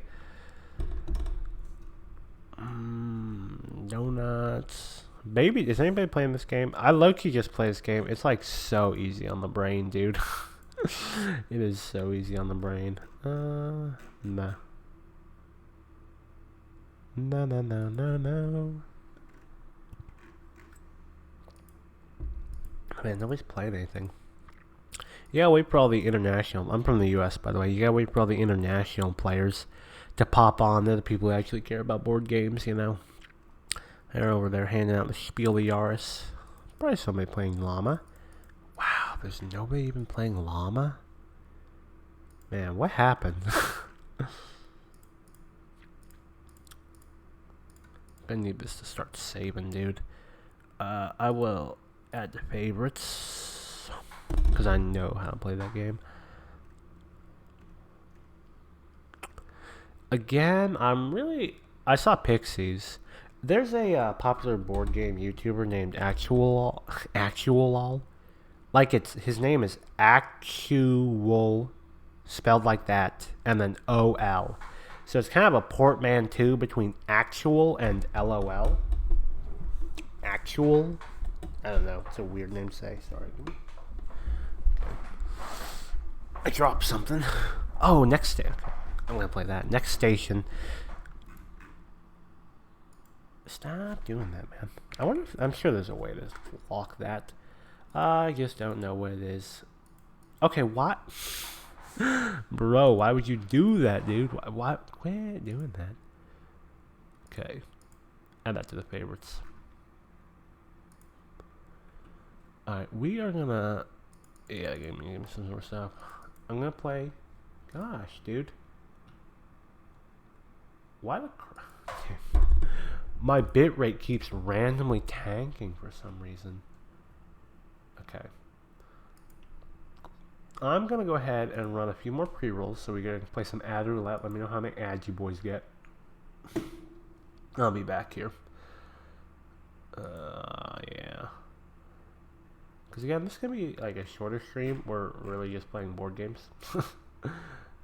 Donuts. Baby, is anybody playing this game? I low-key just play this game. It's like so easy on the brain, dude. It is so easy on the brain. Nah. No, no, no, no, no. Man, nobody's playing anything. You gotta wait for all the international. I'm from the US, by the way. You gotta wait for all the international players to pop on. They're the people who actually care about board games, you know. They're over there handing out the Spiel des Jahres. Probably somebody playing Llama. Wow, there's nobody even playing Llama? Man, what happened? I need this to start saving, dude. I will add to favorites, because I know how to play that game. Again, I saw Pixies. There's a popular board game YouTuber named Actual. Like his name is Actual, spelled like that, and then OL. So it's kind of a portmanteau between Actual and LOL. Actual. I don't know. It's a weird name to say. Sorry. I dropped something. Oh, next station. I'm gonna play that. Next station. Stop doing that, man. I wonder if, I'm sure there's a way to lock that. I just don't know what it is. Okay, what? Bro, why would you do that, dude? Why quit doing that? Okay. Add that to the favorites. Alright, we are gonna... Yeah, give me some more stuff. I'm gonna play... Gosh, dude. Why the... My bitrate keeps randomly tanking for some reason. Okay. I'm gonna go ahead and run a few more pre-rolls so we can play some ad roulette. Let me know how many ads you boys get. I'll be back here. Yeah. Because again, this is gonna be like a shorter stream. We're really just playing board games.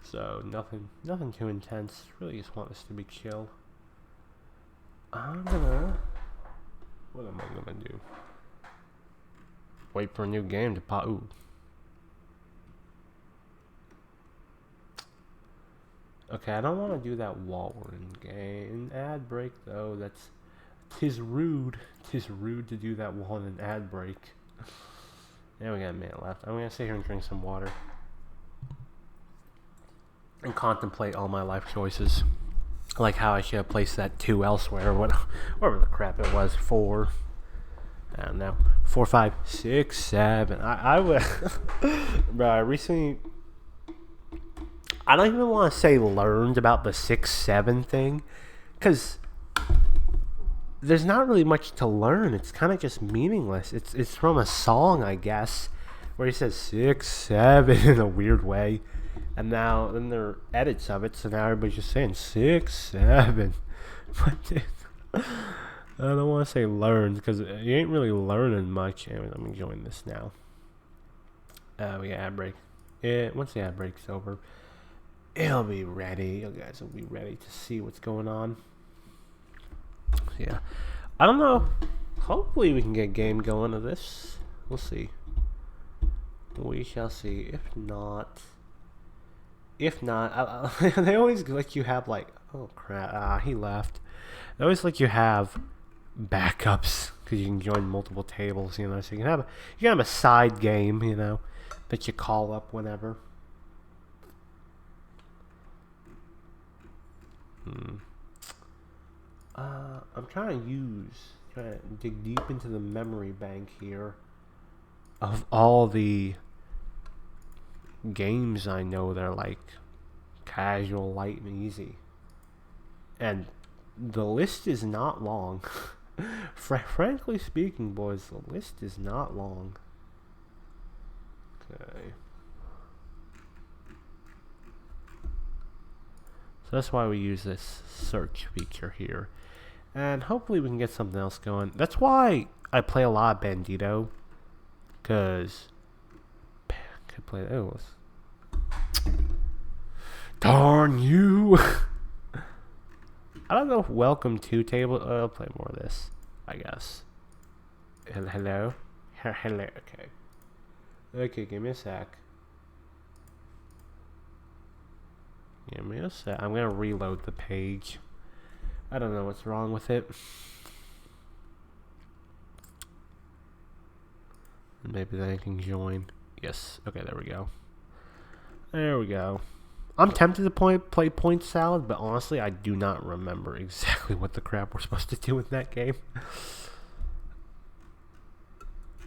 So nothing too intense. Really just want this to be chill. What am I gonna do? Wait for a new game to pop. Ooh. Okay, I don't want to do that while we're in game. Ad break though. Tis rude. Tis rude to do that while in an ad break. Now we got a minute left. I'm gonna sit here and drink some water and contemplate all my life choices. Like how I should have placed that 2 elsewhere, whatever the crap it was. 4, I don't know, 4, 5, 6, 7. I would, bro. I recently, I don't even want to say learned about the 6, 7 thing, because there's not really much to learn. It's kind of just meaningless. It's from a song, I guess, where he says 6, 7 in a weird way. And then there are edits of it, so now everybody's just saying 6, 7. But dude, I don't want to say learned, because you ain't really learning much. Anyway, let me join this now. We got ad break. Yeah, once the ad break's over, it'll be ready. You guys will be ready to see what's going on. Yeah, I don't know. Hopefully we can get a game going of this. We'll see. We shall see. If not, they always let you have like, oh crap, he left. They always let you have backups because you can join multiple tables, you know. So you can have a side game, you know, that you call up whenever. I'm trying to dig deep into the memory bank here of all the games I know that are like casual, light, and easy, and the list is not long. Frankly speaking, boys, the list is not long. Okay, so that's why we use this search feature here, and hopefully we can get something else going. That's why I play a lot of Bandido, Cause could play. Oh, darn you! I don't know if welcome to table. I'll play more of this, I guess. Hello? Hello. Okay. Okay, give me a sec. Give me a sec. I'm gonna reload the page. I don't know what's wrong with it. Maybe then I can join. Yes. Okay, there we go. There we go. I'm tempted to play point salad, but honestly, I do not remember exactly what the crap we're supposed to do in that game.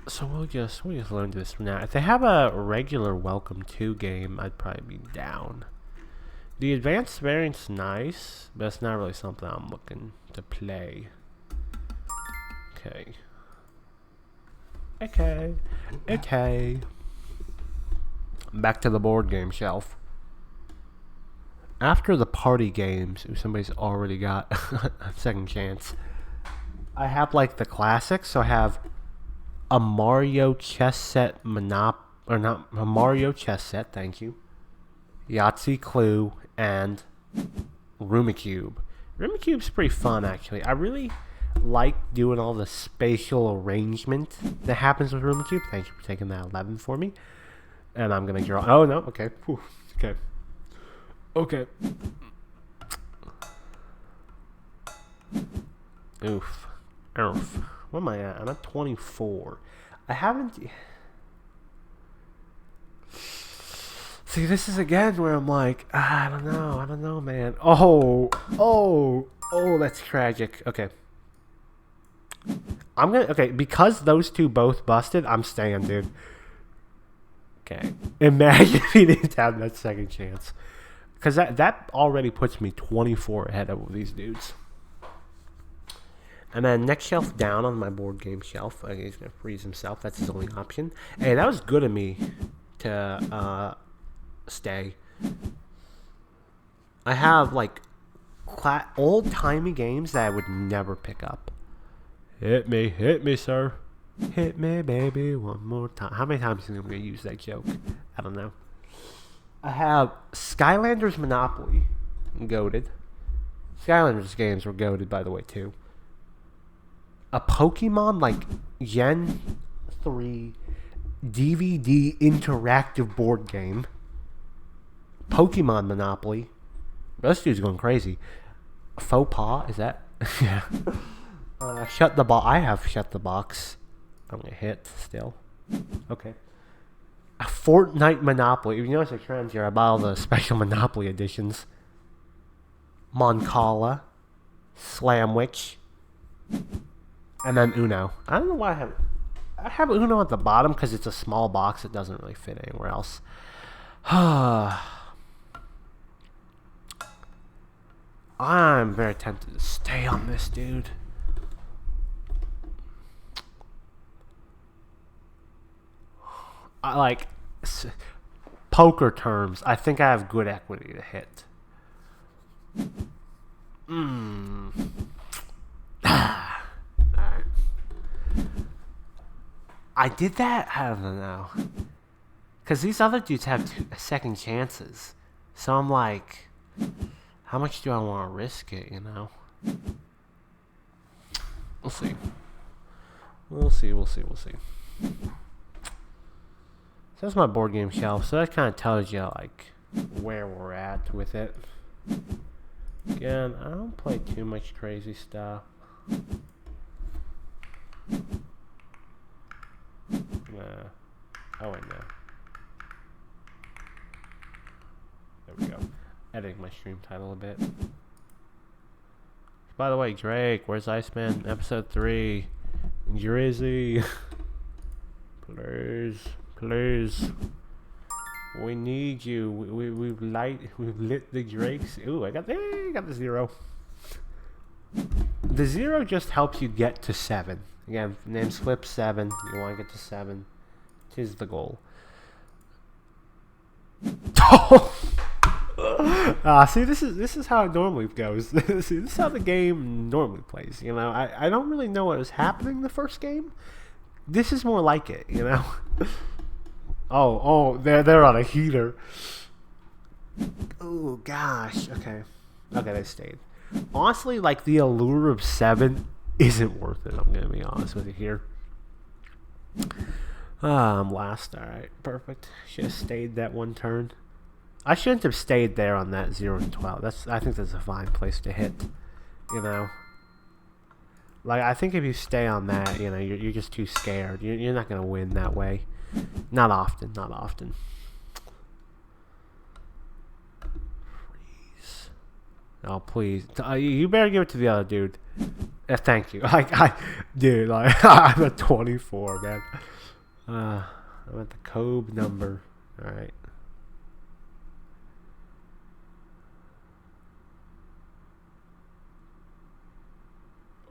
So we'll just learn this from now. If they have a regular welcome to game, I'd probably be down. The advanced variant's nice, but it's not really something I'm looking to play. Okay. Okay. Back to the board game shelf. After the party games, if somebody's already got a second chance, I have like the classics. So I have a Mario chess set a Mario chess set, thank you. Yahtzee, Clue, and Rumicube. Rumicube's pretty fun, actually. I really like doing all the spatial arrangement that happens with Rumicube. Thank you for taking that 11 for me. And I'm gonna draw. Oh no, okay. Whew. Okay. Okay. Oof. Where am I at? I'm at 24. I haven't. See, this is again where I'm like, I don't know, man. Oh, that's tragic. Okay. Okay, because those two both busted, I'm staying, dude. Okay. Imagine if he didn't have that second chance. Because that already puts me 24 ahead of these dudes. And then next shelf down on my board game shelf. Okay, he's going to freeze himself. That's his only option. Hey, that was good of me to stay. I have, like, old-timey games that I would never pick up. Hit me, sir. Hit me, baby, one more time. How many times am I going to use that joke? I don't know. I have Skylanders Monopoly. Goated. Skylanders games were goated, by the way, too. A Pokemon, like, Gen 3 DVD interactive board game. Pokemon Monopoly. This dude's going crazy. Faux pas, is that? Yeah. Shut the box. I have Shut the Box. I'm going to hit still. Okay. A Fortnite Monopoly. If you notice the trends here, I buy all the special Monopoly editions. Moncala. Slamwich. And then Uno. I don't know why I have Uno at the bottom because it's a small box. It doesn't really fit anywhere else. I'm very tempted to stay on this, dude. I like poker terms. I think I have good equity to hit. Alright. I did that? I don't know. Because these other dudes have second chances. So I'm like, how much do I want to risk it, you know? We'll see. We'll see. So that's my board game shelf. So that kind of tells you, like, where we're at with it. Again, I don't play too much crazy stuff. Oh, wait, no. There we go. Editing my stream title a bit. By the way, Drake, where's Iceman? Episode 3. Drizzy. Please. We need you. We've lit the Drakes. Ooh, I got the 0. The 0 just helps you get to 7. Again, name's Flip 7. You want to get to 7. 'Tis the goal. See, this is how it normally goes. See, this is how the game normally plays. You know, I don't really know what was happening the first game, This is more like it, you know. Oh, they're on a heater. Oh gosh. Okay. Okay, they stayed. Honestly, like the allure of 7 isn't worth it. I'm gonna be honest with you here. I'm last. All right, perfect. Should have stayed that one turn. I shouldn't have stayed there on that 0 and 12. I think that's a fine place to hit. You know, like I think if you stay on that, you know, you're just too scared. You're not gonna win that way. Not often. Not often. Freeze. Oh please, you better give it to the other dude. Thank you. Dude, like I'm at 24, man. I'm at the Kobe number. All right.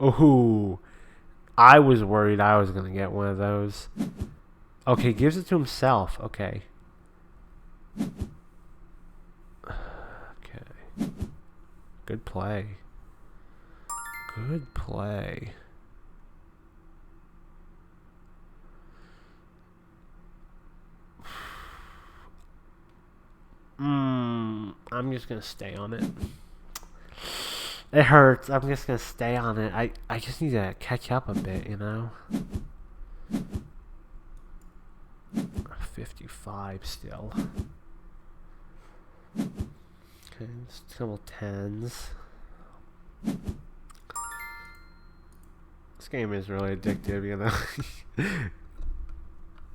Oh, I was worried I was gonna get one of those. Okay, gives it to himself. Okay. Okay. Good play. Good play. I'm just gonna stay on it. It hurts. I'm just gonna stay on it. I just need to catch up a bit, you know. 55 still. Okay, still 10s. This game is really addictive, you know.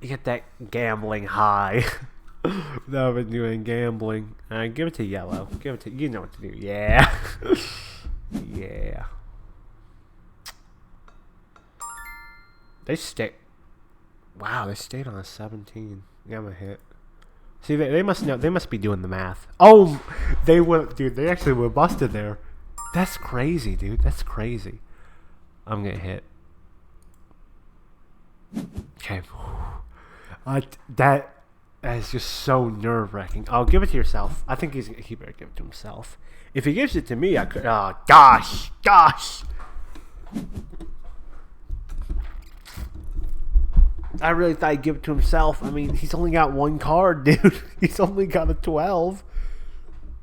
You get that gambling high. That I've been doing gambling. Give it to yellow. Give it to, you know what to do. Yeah. Yeah. They stay. Wow, they stayed on a 17. Yeah, I'm a hit. See, they must know. They must be doing the math. Oh, they would, dude. They actually were busted there. That's crazy, dude. That's crazy. I'm gonna hit. Okay. That is just so nerve-wracking. Oh, give it to yourself. I think he better give it to himself. If he gives it to me, I could. Oh, gosh. I really thought he'd give it to himself. I mean, he's only got one card, dude. He's only got a 12.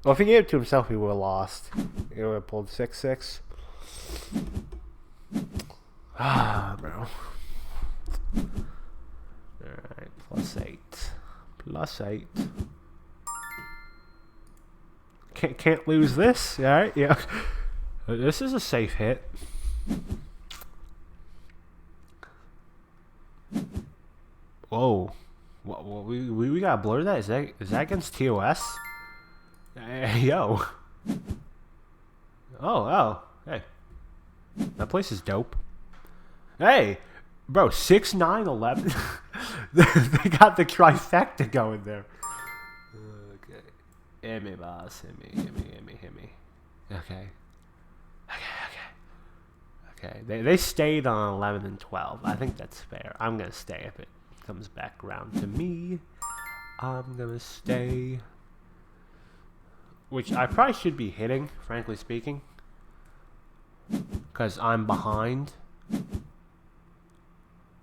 Well, if he gave it to himself, he would have lost. He would have pulled 6-6. Ah, bro. Alright, +8. +8. Can't lose this. Alright, yeah. This is a safe hit. Whoa. We gotta blur that? Is that against TOS? Yo. Oh. Hey. That place is dope. Hey. Bro, 6, 9, 11. They got the trifecta going there. Okay. Hit me, boss. Hit me. Okay. They stayed on 11 and 12. I think that's fair. I'm going to stay if it comes back around to me. I'm going to stay. Which I probably should be hitting, frankly speaking. Because I'm behind.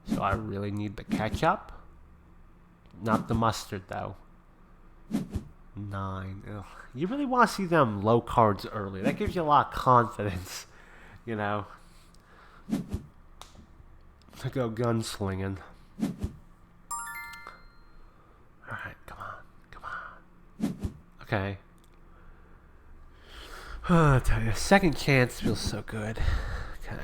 So I really need the ketchup. Not the mustard, though. 9. Ugh. You really want to see them low cards early. That gives you a lot of confidence, you know, to go gunslinging. Alright, come on. Okay. I tell you, second chance feels so good. Okay.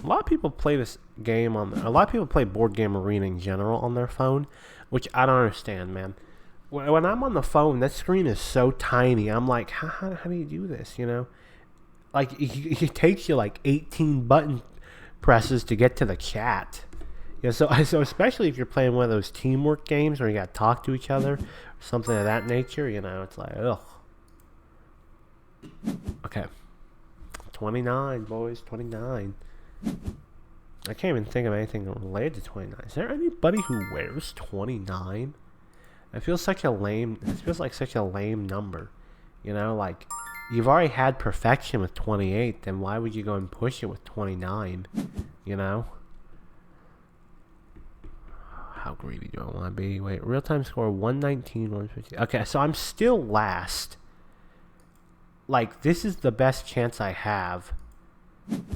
A lot of people play this game a lot of people play Board Game Arena in general on their phone, which I don't understand, man. When I'm on the phone, that screen is so tiny. I'm like, how do you do this, you know? Like, it takes you like 18 button presses to get to the chat. Yeah, so especially if you're playing one of those teamwork games where you got to talk to each other, or something of that nature, you know, it's like, ugh. Okay. 29, boys, 29. I can't even think of anything related to 29. Is there anybody who wears 29? It feels like such a lame number. You know, like You've already had perfection with 28, then why would you go and push it with 29? You know? How greedy do I want to be? Wait, real-time score 119, 150. Okay, so I'm still last. Like, this is the best chance I have.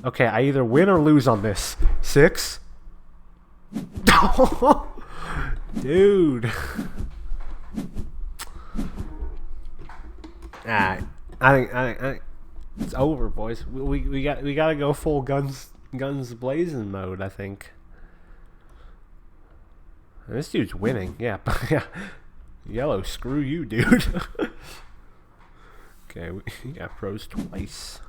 Okay, I either win or lose on this. 6? Dude. I think it's over, boys. We gotta go full guns blazing mode, I think. This dude's winning. Yeah. Yellow, screw you, dude. Okay, we got pros twice.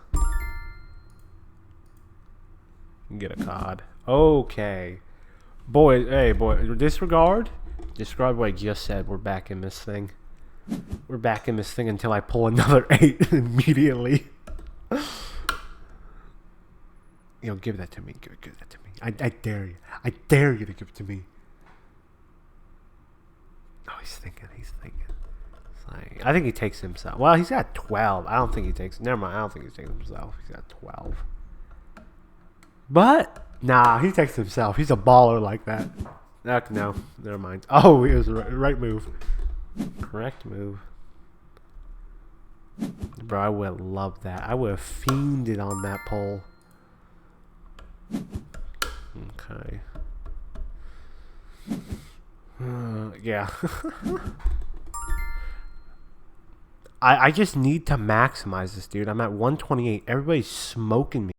Get a cod. Okay. Boy, hey, boy. Disregard what I just said. We're back in this thing. We're back in this thing until I pull another 8 immediately. Give that to me. Give that to me. I dare you. I dare you to give it to me. Oh, he's thinking. I think he takes himself. Well, he's got 12. I don't think he takes. Never mind. I don't think he's taking himself. He's got 12. But nah, he takes himself. He's a baller like that. No, never mind. Oh, it was the right move. Correct move. Bro, I would have loved that. I would have fiended on that pole. Okay. Yeah. I just need to maximize this, dude. I'm at 128. Everybody's smoking me.